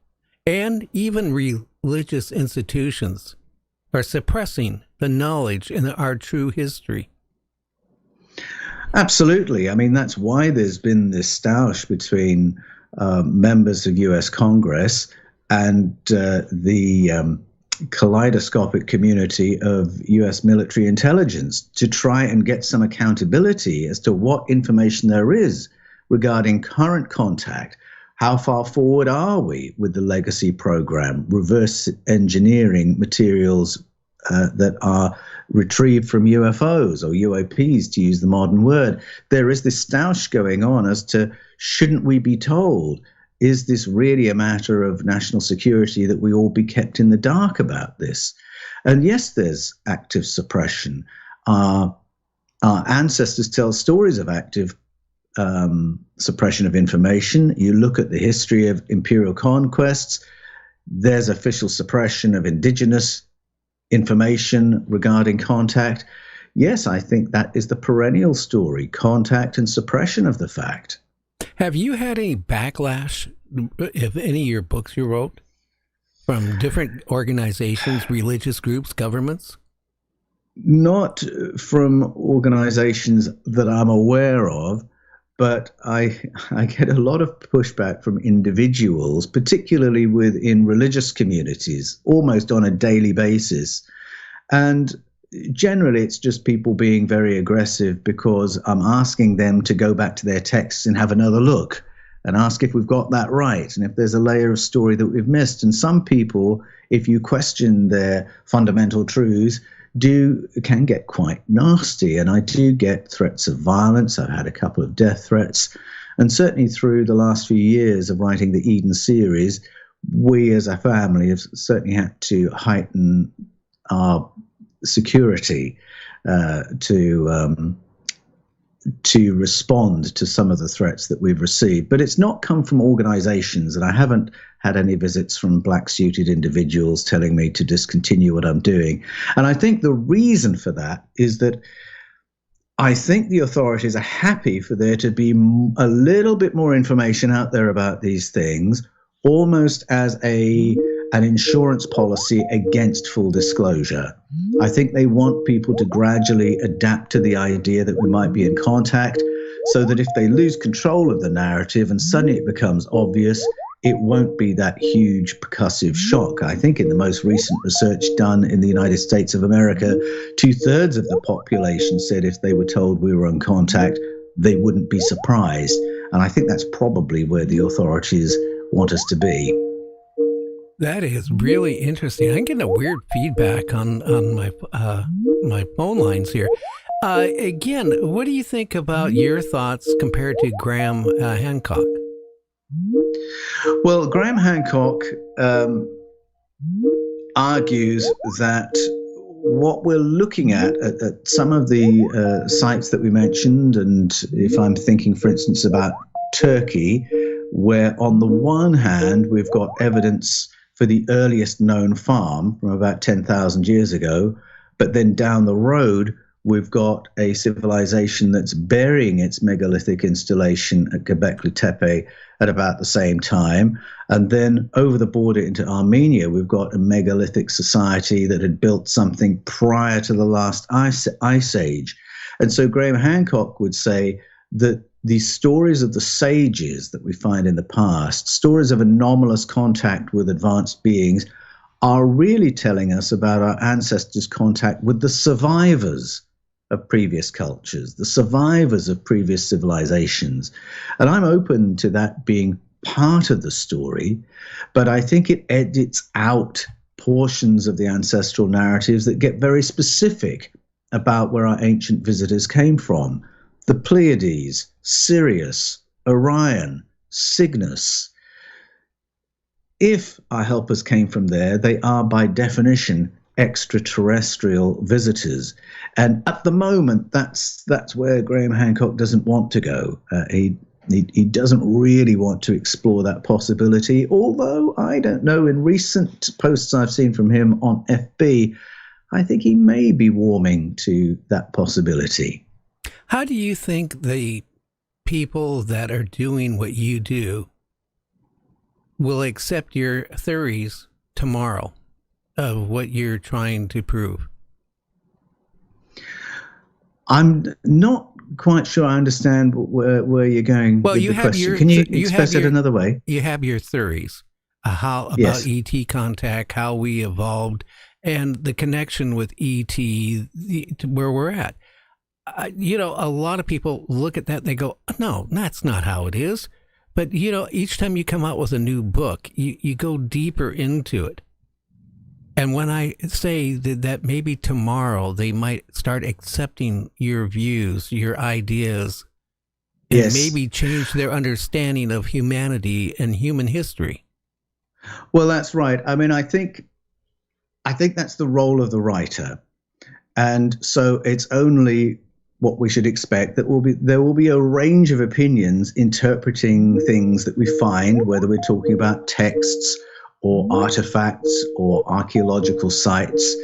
and even religious institutions, are suppressing the knowledge in our true history? Absolutely. I mean, that's why there's been this stoush between members of U.S. Congress and the kaleidoscopic community of U.S. military intelligence to try and get some accountability as to what information there is regarding current contact. How far forward are we with the legacy program, reverse engineering materials that are retrieved from UFOs or UAPs, to use the modern word? There is this stoush going on as to, shouldn't we be told? Is this really a matter of national security that we all be kept in the dark about this? And yes, there's active suppression. Our ancestors tell stories of active suppression of information. You look at the history of imperial conquests, there's official suppression of indigenous information regarding contact. Yes, I think that is the perennial story, contact and suppression of the fact. Have you had any backlash of any of your books you wrote from different organizations, religious groups, governments? Not from organizations that I'm aware of, but I get a lot of pushback from individuals, particularly within religious communities, almost on a daily basis. And generally, it's just people being very aggressive because I'm asking them to go back to their texts and have another look and ask if we've got that right and if there's a layer of story that we've missed. And some people, if you question their fundamental truths, can get quite nasty. And I do get threats of violence. I've had a couple of death threats. And certainly through the last few years of writing the Eden series, we as a family have certainly had to heighten our security to respond to some of the threats that we've received. But it's not come from organizations, and I haven't had any visits from black-suited individuals telling me to discontinue what I'm doing. And I think the reason for that is that I think the authorities are happy for there to be a little bit more information out there about these things, almost as an insurance policy against full disclosure. I think they want people to gradually adapt to the idea that we might be in contact, so that if they lose control of the narrative and suddenly it becomes obvious, it won't be that huge percussive shock. I think in the most recent research done in the United States of America, 2/3 of the population said if they were told we were in contact, they wouldn't be surprised. And I think that's probably where the authorities want us to be. That is really interesting. I'm getting a weird feedback on my my phone lines here. Again, what do you think about your thoughts compared to Graham Hancock? Well, Graham Hancock argues that what we're looking at some of the sites that we mentioned, and if I'm thinking, for instance, about Turkey, where on the one hand we've got evidence for the earliest known farm from about 10,000 years ago, but then down the road we've got a civilization that's burying its megalithic installation at Göbekli Tepe at about the same time. And then over the border into Armenia, we've got a megalithic society that had built something prior to the last ice age. And so Graham Hancock would say that these stories of the sages that we find in the past, stories of anomalous contact with advanced beings, are really telling us about our ancestors' contact with the survivors of previous cultures, the survivors of previous civilizations. And I'm open to that being part of the story, but I think it edits out portions of the ancestral narratives that get very specific about where our ancient visitors came from. The Pleiades, Sirius, Orion, Cygnus. If our helpers came from there, they are by definition extraterrestrial visitors. And at the moment, that's where Graham Hancock doesn't want to go. He doesn't really want to explore that possibility, although I don't know, in recent posts I've seen from him on FB, I think he may be warming to that possibility. How do you think the people that are doing what you do will accept your theories tomorrow of what you're trying to prove? I'm not quite sure I understand where you're going with the question. Can you express it another way? You have your theories about ET contact, how we evolved, and the connection with ET to where we're at. A lot of people look at that and they go, no, that's not how it is. But, each time you come out with a new book, you go deeper into it. And when I say that maybe tomorrow they might start accepting your views, your ideas, and Yes. maybe change their understanding of humanity and human history. Well, that's right. I mean, I think that's the role of the writer. And so it's only what we should expect that there will be a range of opinions interpreting things that we find, whether we're talking about texts or artifacts or archaeological sites.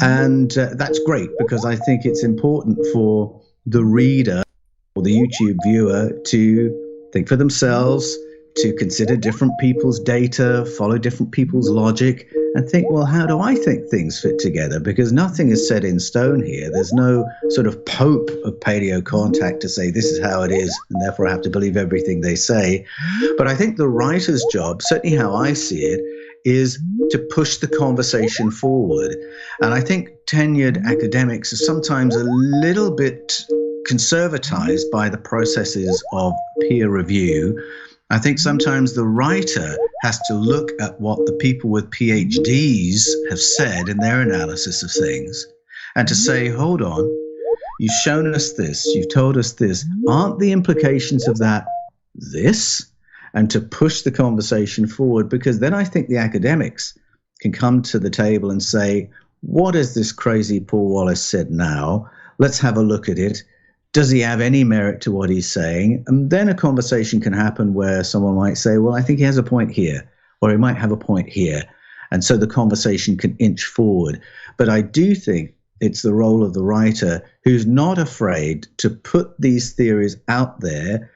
And that's great, because I think it's important for the reader or the YouTube viewer to think for themselves, to consider different people's data, follow different people's logic, and think, well, how do I think things fit together? Because nothing is set in stone here. There's no sort of pope of paleocontact to say this is how it is, and therefore I have to believe everything they say. But I think the writer's job, certainly how I see it, is to push the conversation forward. And I think tenured academics are sometimes a little bit conservatized by the processes of peer review. I think sometimes the writer has to look at what the people with PhDs have said in their analysis of things and to say, hold on, you've shown us this, you've told us this, aren't the implications of that this? And to push the conversation forward, because then I think the academics can come to the table and say, what has this crazy Paul Wallis said now? Let's have a look at it. Does he have any merit to what he's saying? And then a conversation can happen where someone might say, well, I think he has a point here, or he might have a point here. And so the conversation can inch forward. But I do think it's the role of the writer who's not afraid to put these theories out there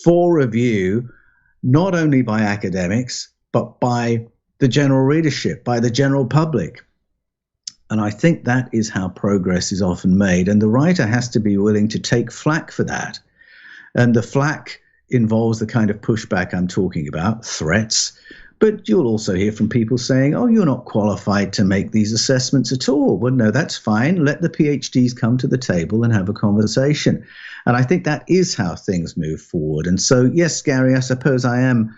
for review, not only by academics, but by the general readership, by the general public. And I think that is how progress is often made. And the writer has to be willing to take flack for that. And the flack involves the kind of pushback I'm talking about, threats. But you'll also hear from people saying, oh, you're not qualified to make these assessments at all. Well, no, that's fine. Let the PhDs come to the table and have a conversation. And I think that is how things move forward. And so, yes, Gary, I suppose I am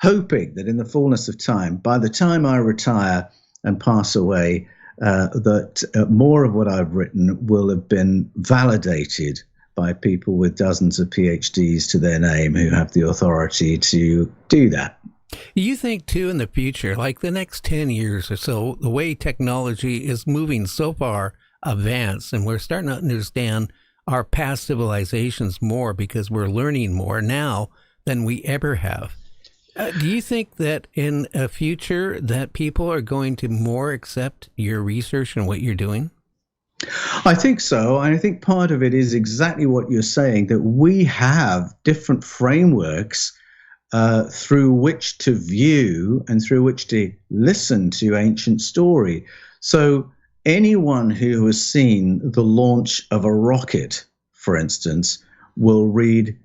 hoping that in the fullness of time, by the time I retire and pass away, that more of what I've written will have been validated by people with dozens of PhDs to their name who have the authority to do that. You think, too, in the future, like the next 10 years or so, the way technology is moving so far advanced, and we're starting to understand our past civilizations more because we're learning more now than we ever have. Do you think that in a future that people are going to more accept your research and what you're doing? I think so. And I think part of it is exactly what you're saying, that we have different frameworks through which to view and through which to listen to ancient story. So anyone who has seen the launch of a rocket, for instance, will read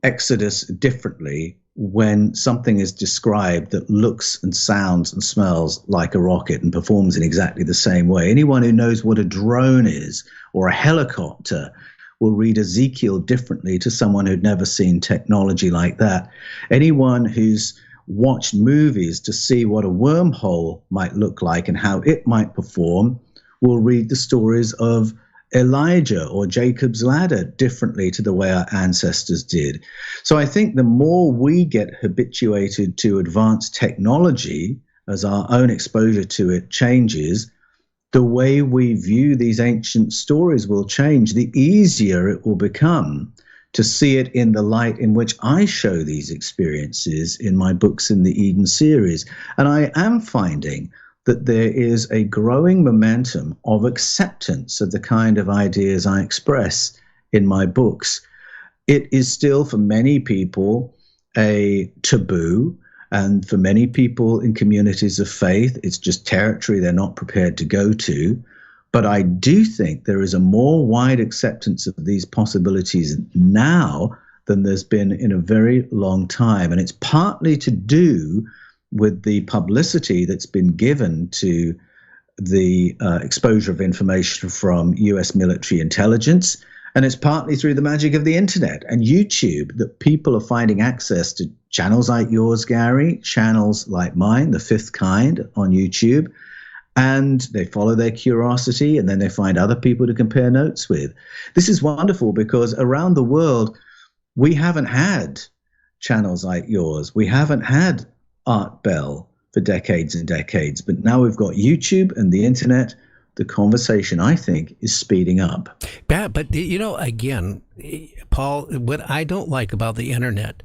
Exodus differently when something is described that looks and sounds and smells like a rocket and performs in exactly the same way. Anyone who knows what a drone is or a helicopter will read Ezekiel differently to someone who'd never seen technology like that. Anyone who's watched movies to see what a wormhole might look like and how it might perform will read the stories of Elijah or Jacob's ladder differently to the way our ancestors did. So I think the more we get habituated to advanced technology as our own exposure to it changes, the way we view these ancient stories will change. The easier it will become to see it in the light in which I show these experiences in my books in the Eden series. And I am finding that there is a growing momentum of acceptance of the kind of ideas I express in my books. It is still, for many people, a taboo. And for many people in communities of faith, it's just territory they're not prepared to go to. But I do think there is a more wide acceptance of these possibilities now than there's been in a very long time. And it's partly to do with the publicity that's been given to the exposure of information from US military intelligence. And it's partly through the magic of the internet and YouTube that people are finding access to channels like yours, Gary, channels like mine, The Fifth Kind on YouTube. And they follow their curiosity, and then they find other people to compare notes with. This is wonderful because around the world, we haven't had channels like yours. We haven't had Art Bell for decades and decades. But now we've got YouTube and the internet. The conversation, I think, is speeding up. But you know, again, Paul, what I don't like about the internet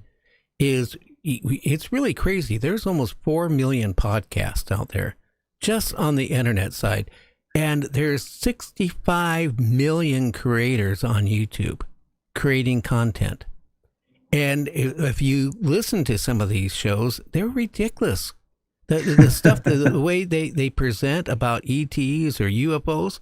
is it's really crazy. There's almost 4 million podcasts out there just on the internet side. And there's 65 million creators on YouTube creating content. And if you listen to some of these shows, they're ridiculous. The stuff, the way they present about ETs or UFOs,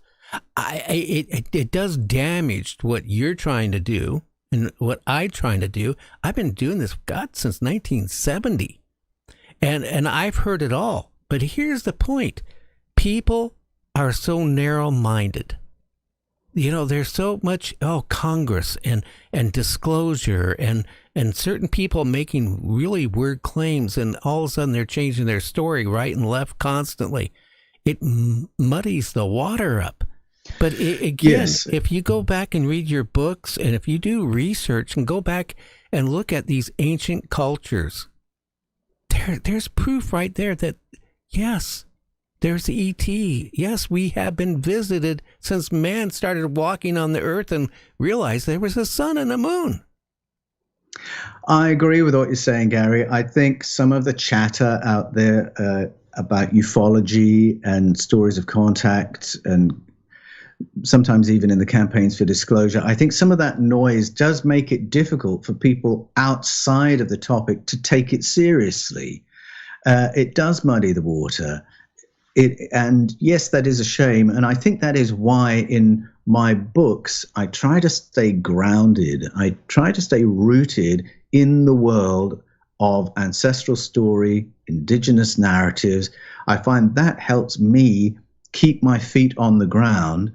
it does damage to what you're trying to do and what I'm trying to do. I've been doing this, God, since 1970. And I've heard it all. But here's the point. People are so narrow-minded. You know, there's so much, Congress and disclosure and certain people making really weird claims, and all of a sudden they're changing their story right and left constantly. It muddies the water up. But again, yes, if you go back and read your books, and if you do research and go back and look at these ancient cultures, there's proof right there that, yes, there's ET. Yes, we have been visited since man started walking on the earth and realized there was a sun and a moon. I agree with what you're saying, Gary. I think some of the chatter out there about ufology and stories of contact, and sometimes even in the campaigns for disclosure, I think some of that noise does make it difficult for people outside of the topic to take it seriously. It does muddy the water. And yes, that is a shame. And I think that is why in my books, I try to stay grounded. I try to stay rooted in the world of ancestral story, indigenous narratives. I find that helps me keep my feet on the ground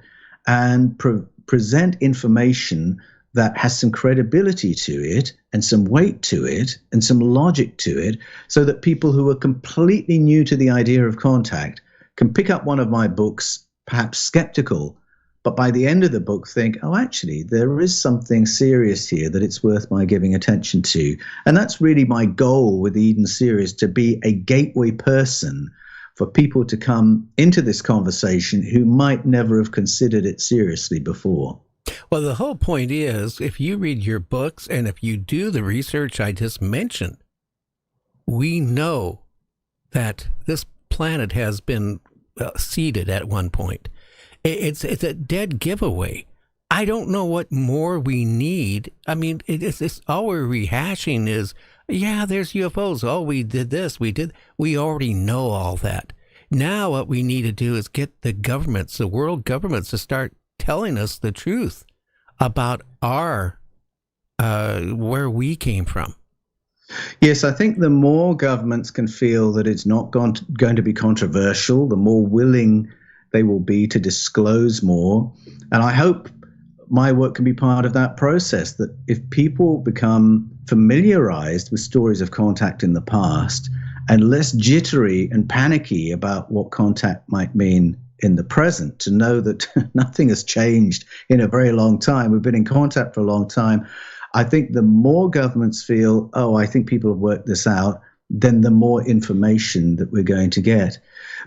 and present information that has some credibility to it and some weight to it and some logic to it, so that people who are completely new to the idea of contact can pick up one of my books, perhaps skeptical, but by the end of the book think, oh, actually, there is something serious here that it's worth my giving attention to. And that's really my goal with the Eden series, to be a gateway person for people to come into this conversation who might never have considered it seriously before. Well, the whole point is, if you read your books and if you do the research I just mentioned, we know that this planet has been seeded at one point. It's a dead giveaway. I don't know what more we need. I mean, it's all we're rehashing is, yeah, there's UFOs. Oh, we did this. We already know all that. Now what we need to do is get the governments, the world governments, to start telling us the truth about our where we came from. Yes, I think the more governments can feel that it's not going to be controversial, the more willing they will be to disclose more. And I hope my work can be part of that process, that if people become familiarized with stories of contact in the past and less jittery and panicky about what contact might mean in the present, to know that nothing has changed in a very long time. We've been in contact for a long time. I think the more governments feel, oh, I think people have worked this out, then the more information that we're going to get.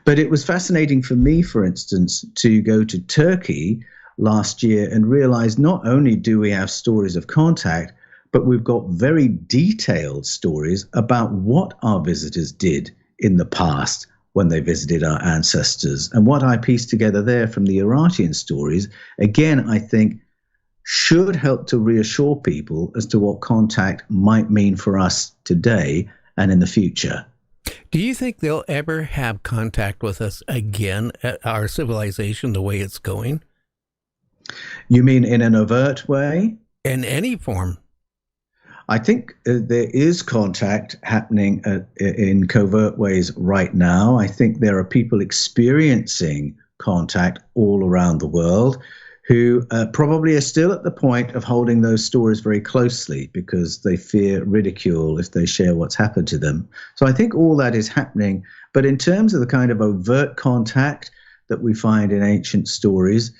But it was fascinating for me, for instance, to go to Turkey last year and realize not only do we have stories of contact, but we've got very detailed stories about what our visitors did in the past when they visited our ancestors. And what I pieced together there from the Iratian stories, again, I think should help to reassure people as to what contact might mean for us today and in the future. Do you think they'll ever have contact with us again, at our civilization, the way it's going? You mean in an overt way? In any form? I think there is contact happening in covert ways right now. I think there are people experiencing contact all around the world who probably are still at the point of holding those stories very closely because they fear ridicule if they share what's happened to them. So I think all that is happening. But in terms of the kind of overt contact that we find in ancient stories,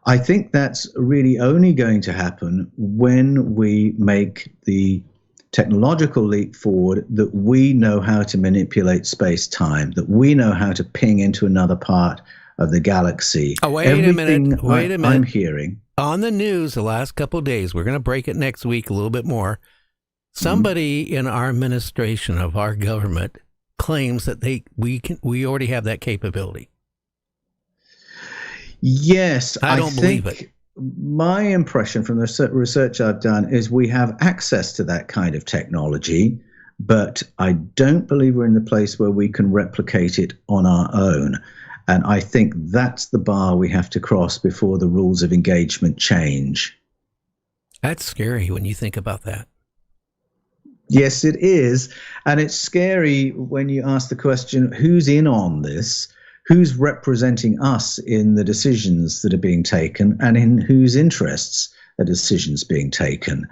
I think that's really only going to happen when we make the technological leap forward that we know how to manipulate space-time, that we know how to ping into another part of the galaxy. Oh, wait a minute. I'm hearing. On the news the last couple of days, we're going to break it next week a little bit more. Somebody in our administration of our government claims that we already have that capability. Yes, I don't believe it. My impression from the research I've done is we have access to that kind of technology, but I don't believe we're in the place where we can replicate it on our own. And I think that's the bar we have to cross before the rules of engagement change. That's scary when you think about that. Yes, it is. And it's scary when you ask the question, who's in on this? Who's representing us in the decisions that are being taken and in whose interests are decisions being taken?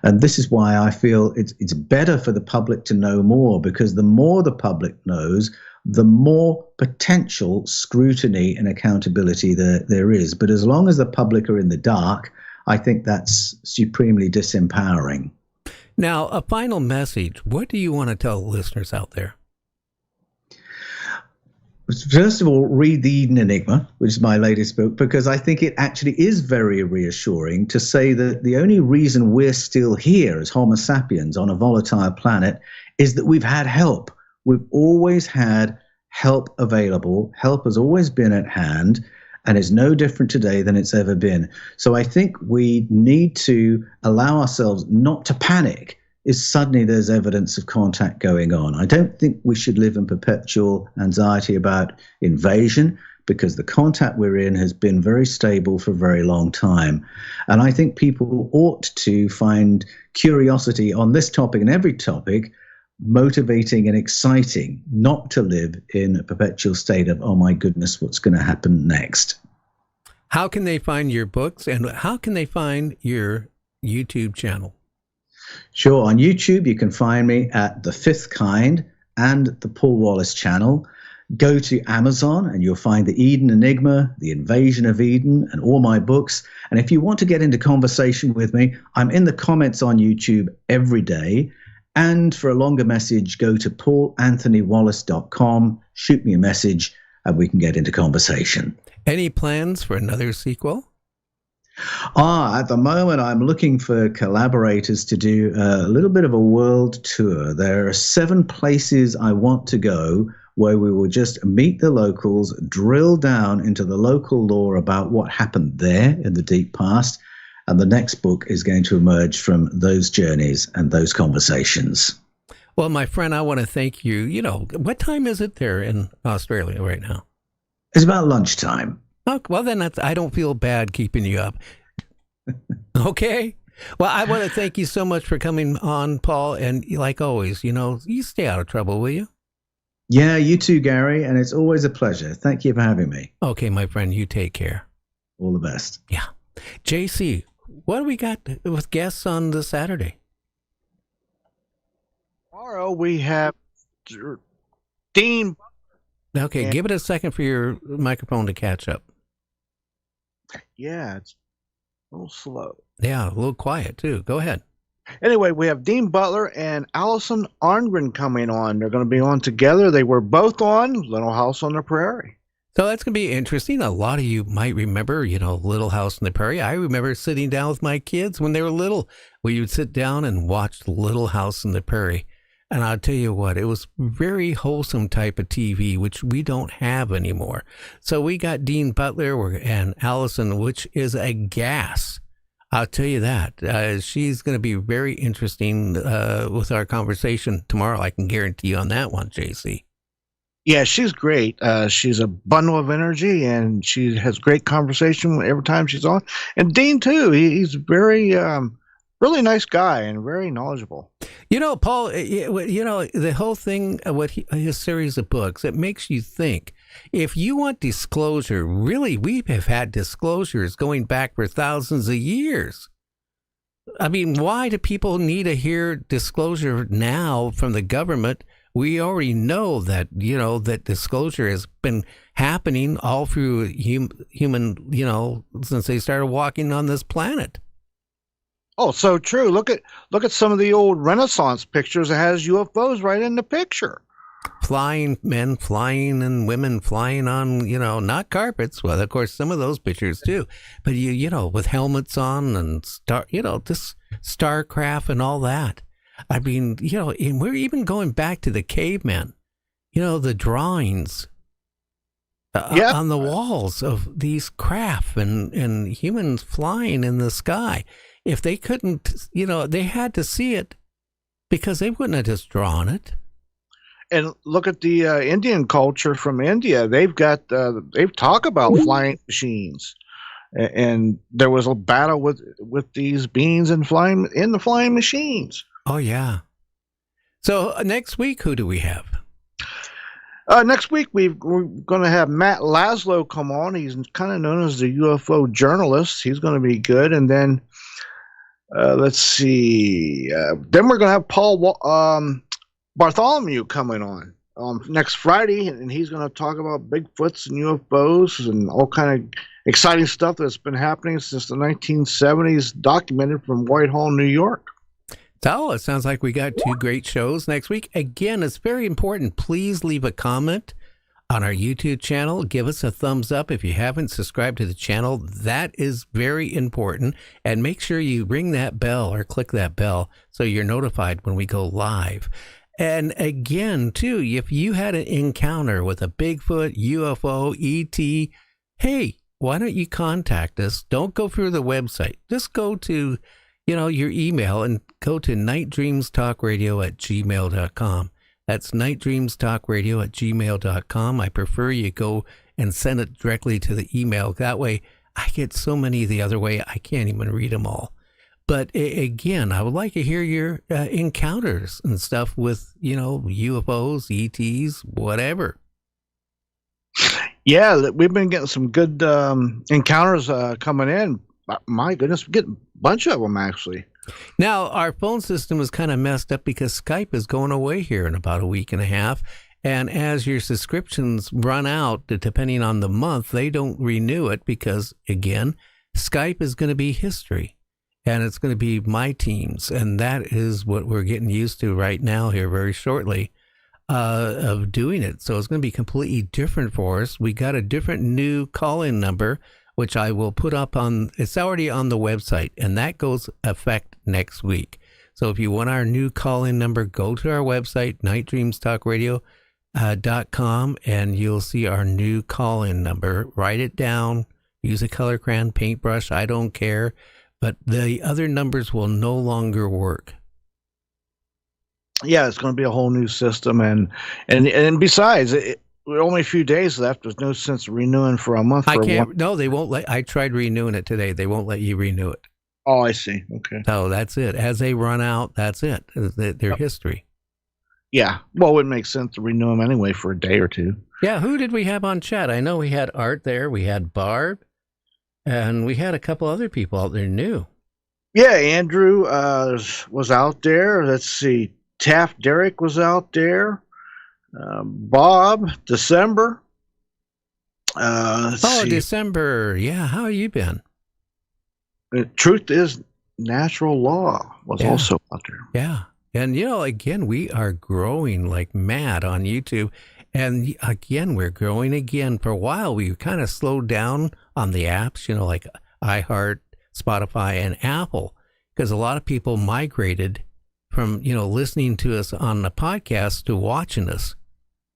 And this is why I feel it's better for the public to know more, because the more the public knows, the more potential scrutiny and accountability there is. But as long as the public are in the dark, I think that's supremely disempowering. Now, a final message. What do you want to tell listeners out there? First of all, read The Eden Enigma, which is my latest book, because I think it actually is very reassuring to say that the only reason we're still here as Homo sapiens on a volatile planet is that we've had help. We've always had help available. Help has always been at hand, and is no different today than it's ever been. So I think we need to allow ourselves not to panic if suddenly there's evidence of contact going on. I don't think we should live in perpetual anxiety about invasion, because the contact we're in has been very stable for a very long time. And I think people ought to find curiosity on this topic and every topic motivating and exciting, not to live in a perpetual state of, oh my goodness, what's going to happen next. How can they find your books, and how can they find your YouTube channel? Sure. On YouTube, you can find me at The Fifth Kind and the Paul Wallis channel. Go to Amazon and you'll find The Eden Enigma, The Invasion of Eden, and all my books. And if you want to get into conversation with me, I'm in the comments on YouTube every day. And for a longer message, go to paulanthonywallis.com, shoot me a message, and we can get into conversation. Any plans for another sequel? At the moment, I'm looking for collaborators to do a little bit of a world tour. There are 7 places I want to go where we will just meet the locals, drill down into the local lore about what happened there in the deep past. And the next book is going to emerge from those journeys and those conversations. Well, my friend, I want to thank you. You know, what time is it there in Australia right now? It's about lunchtime. Oh, well, then I don't feel bad keeping you up. Okay. Well, I want to thank you so much for coming on, Paul. And like always, you stay out of trouble, will you? Yeah, you too, Gary. And it's always a pleasure. Thank you for having me. Okay, my friend, you take care. All the best. Yeah. JC, what do we got with guests on the Saturday? Tomorrow we have Dean. Okay, give it a second for your microphone to catch up. Yeah, it's a little slow. Yeah, a little quiet too. Go ahead. Anyway, we have Dean Butler and Allison Arngren coming on. They're going to be on together. They were both on Little House on the Prairie. So that's going to be interesting. A lot of you might remember, Little House on the Prairie. I remember sitting down with my kids when they were little. We would sit down and watch Little House on the Prairie. And I'll tell you what, it was very wholesome type of TV, which we don't have anymore. So we got Dean Butler and Allison, which is a gas. I'll tell you that. She's going to be very interesting with our conversation tomorrow. I can guarantee you on that one, JC. Yeah, she's great. She's a bundle of energy, and she has great conversation every time she's on. And Dean, too, he's very Really nice guy and very knowledgeable. You know, Paul, the whole thing, his series of books, it makes you think. If you want disclosure, really, we have had disclosures going back for thousands of years. I mean, why do people need to hear disclosure now from the government? We already know that, that disclosure has been happening all through human, since they started walking on this planet. Oh, so true. Look at some of the old Renaissance pictures. It has UFOs right in the picture. Flying men flying and women flying on, not carpets. Well, of course, some of those pictures too. But with helmets on and this starcraft and all that. I mean, and we're even going back to the cavemen. The drawings on the walls of these craft and humans flying in the sky. If they couldn't, they had to see it because they wouldn't have just drawn it. And look at the Indian culture from India. They've talked about flying machines, and there was a battle with these beings and the flying machines. Oh yeah. So next week, who do we have? Next week we're going to have Matt Laszlo come on. He's kind of known as the UFO journalist. He's going to be good, and then. Let's see. Then we're going to have Paul Bartholomew coming on next Friday, and he's going to talk about Bigfoots and UFOs and all kind of exciting stuff that's been happening since the 1970s, documented from Whitehall, New York. So it sounds like we got two great shows next week. Again, it's very important. Please leave a comment on our YouTube channel. Give us a thumbs up if you haven't subscribed to the channel. That is very important. And make sure you ring that bell or click that bell so you're notified when we go live. And again, too, if you had an encounter with a Bigfoot, UFO, ET, hey, why don't you contact us? Don't go through the website. Just go to, your email and go to nightdreamstalkradio@gmail.com. That's nightdreamstalkradio@gmail.com. I prefer you go and send it directly to the email. That way, I get so many the other way, I can't even read them all. But again, I would like to hear your encounters and stuff with, UFOs, ETs, whatever. Yeah, we've been getting some good encounters coming in. My goodness, we're getting a bunch of them, actually. Now, our phone system is kind of messed up because Skype is going away here in about a week and a half. And as your subscriptions run out, depending on the month, they don't renew it because, again, Skype is going to be history. And it's going to be my teams. And that is what we're getting used to right now here very shortly of doing it. So it's going to be completely different for us. We got a different new call-in number, which I will put up on, it's already on the website, and that goes effect next week. So if you want our new call-in number, go to our website, nightdreamstalkradio.com, and you'll see our new call-in number. Write it down, use a color crayon, paintbrush, I don't care, but the other numbers will no longer work. Yeah, it's going to be a whole new system, and besides, we're only a few days left. There's no sense renewing for a month. No, they won't let. I tried renewing it today. They won't let you renew it. Oh, I see. Okay. So that's it. As they run out, that's it. Their history. Yeah. Well, it would make sense to renew them anyway for a day or two. Yeah. Who did we have on chat? I know we had Art there. We had Barb, and we had a couple other people out there new. Yeah, Andrew was out there. Let's see. Taft Derrick was out there. Bob, December. December. Yeah, how have you been? Truth is Natural Law was also out there. Yeah. And, again, we are growing like mad on YouTube. And, again, we're growing again. For a while, we kind of slowed down on the apps, like iHeart, Spotify, and Apple, because a lot of people migrated from, listening to us on the podcast to watching us.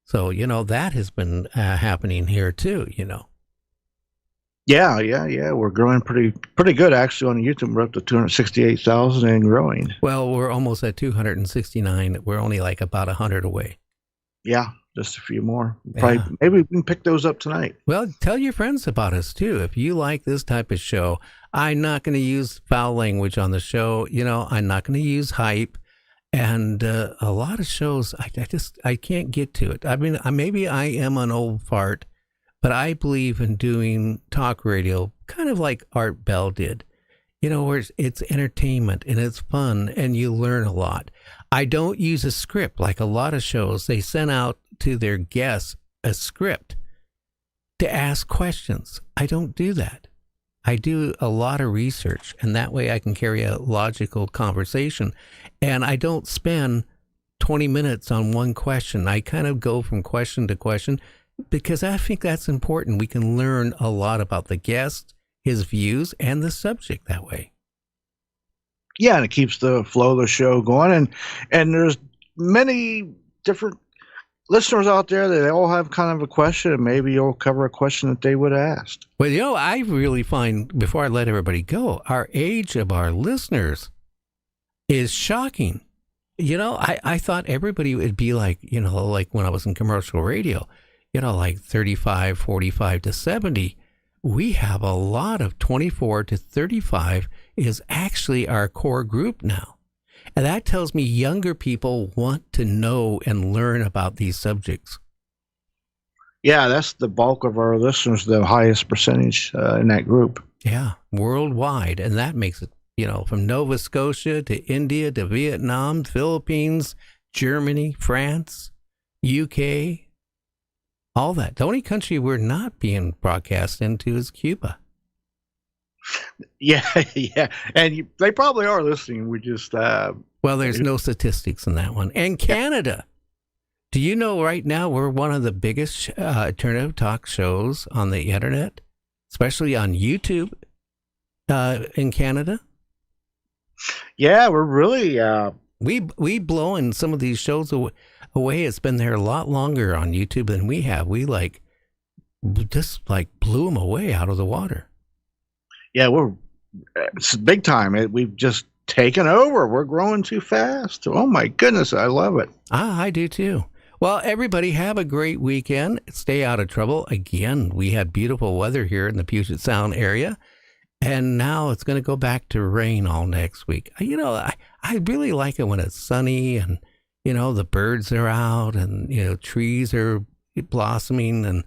So, that has been happening here too, Yeah. We're growing pretty good actually on YouTube. We're up to 268,000 and growing. Well, we're almost at 269. We're only like about 100 away. Yeah. just a few more. Yeah. Maybe we can pick those up tonight. Well, tell your friends about us too. If you like this type of show, I'm not going to use foul language on the show. I'm not going to use hype. And a lot of shows, I can't get to it. I mean, maybe I am an old fart, but I believe in doing talk radio, kind of like Art Bell did. Where it's entertainment and it's fun and you learn a lot. I don't use a script like a lot of shows. They send out to their guests a script to ask questions. I don't do that. I do a lot of research, and that way I can carry a logical conversation. And I don't spend 20 minutes on one question. I kind of go from question to question because I think that's important. We can learn a lot about the guest, his views, and the subject that way. Yeah, and it keeps the flow of the show going. And there's many different listeners out there that they all have kind of a question, and maybe you'll cover a question that they would have asked. Well, I really find, before I let everybody go, our age of our listeners is shocking. I thought everybody would be like when I was in commercial radio, like 35, 45 to 70. We have a lot of 24 to 35 is actually our core group now. And that tells me younger people want to know and learn about these subjects. Yeah, that's the bulk of our listeners, the highest percentage in that group. Yeah, worldwide. And that makes it, from Nova Scotia to India to Vietnam, Philippines, Germany, France, UK, all that. The only country we're not being broadcast into is Cuba. Yeah, yeah. And they probably are listening. We just... well, there's no statistics in that one. And Canada. Do you know right now we're one of the biggest alternative talk shows on the internet, especially on YouTube in Canada? Yeah, we're really... We blowing some of these shows away. It's been there a lot longer on YouTube than we have. We just blew them away out of the water. Yeah, it's big time. We've just taken over. We're growing too fast. Oh my goodness, I love it. I do too. Well, everybody have a great weekend. Stay out of trouble. Again, we had beautiful weather here in the Puget Sound area. And now it's going to go back to rain all next week. I really like it when it's sunny and, the birds are out and, trees are blossoming and,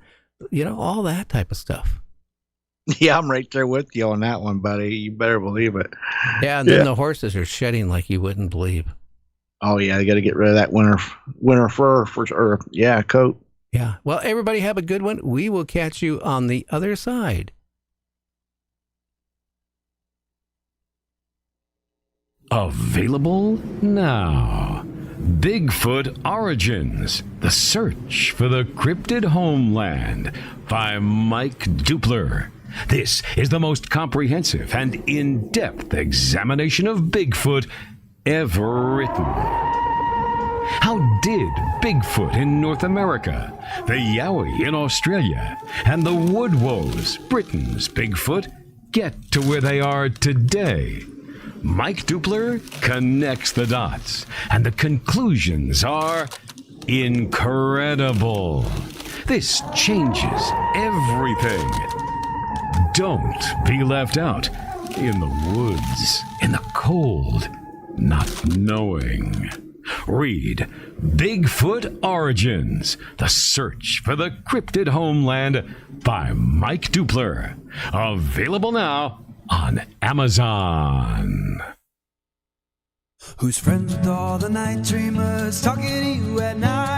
all that type of stuff. Yeah, I'm right there with you on that one, buddy. You better believe it. Yeah, and then the horses are shedding like you wouldn't believe. Oh, yeah, they got to get rid of that winter fur coat. Yeah. Well, everybody have a good one. We will catch you on the other side. Available now. Bigfoot Origins, The Search for the Cryptid Homeland by Mike Dupler. This is the most comprehensive and in-depth examination of Bigfoot ever written. How did Bigfoot in North America, the Yowie in Australia, and the Woodwoes, Britain's Bigfoot, get to where they are today? Mike Dupler connects the dots, and the conclusions are incredible. This changes everything. Don't be left out in the woods, in the cold, not knowing. Read Bigfoot Origins, The Search for the Cryptid Homeland by Mike Dupler. Available now on Amazon. Who's friends with all the night dreamers talking to you at night?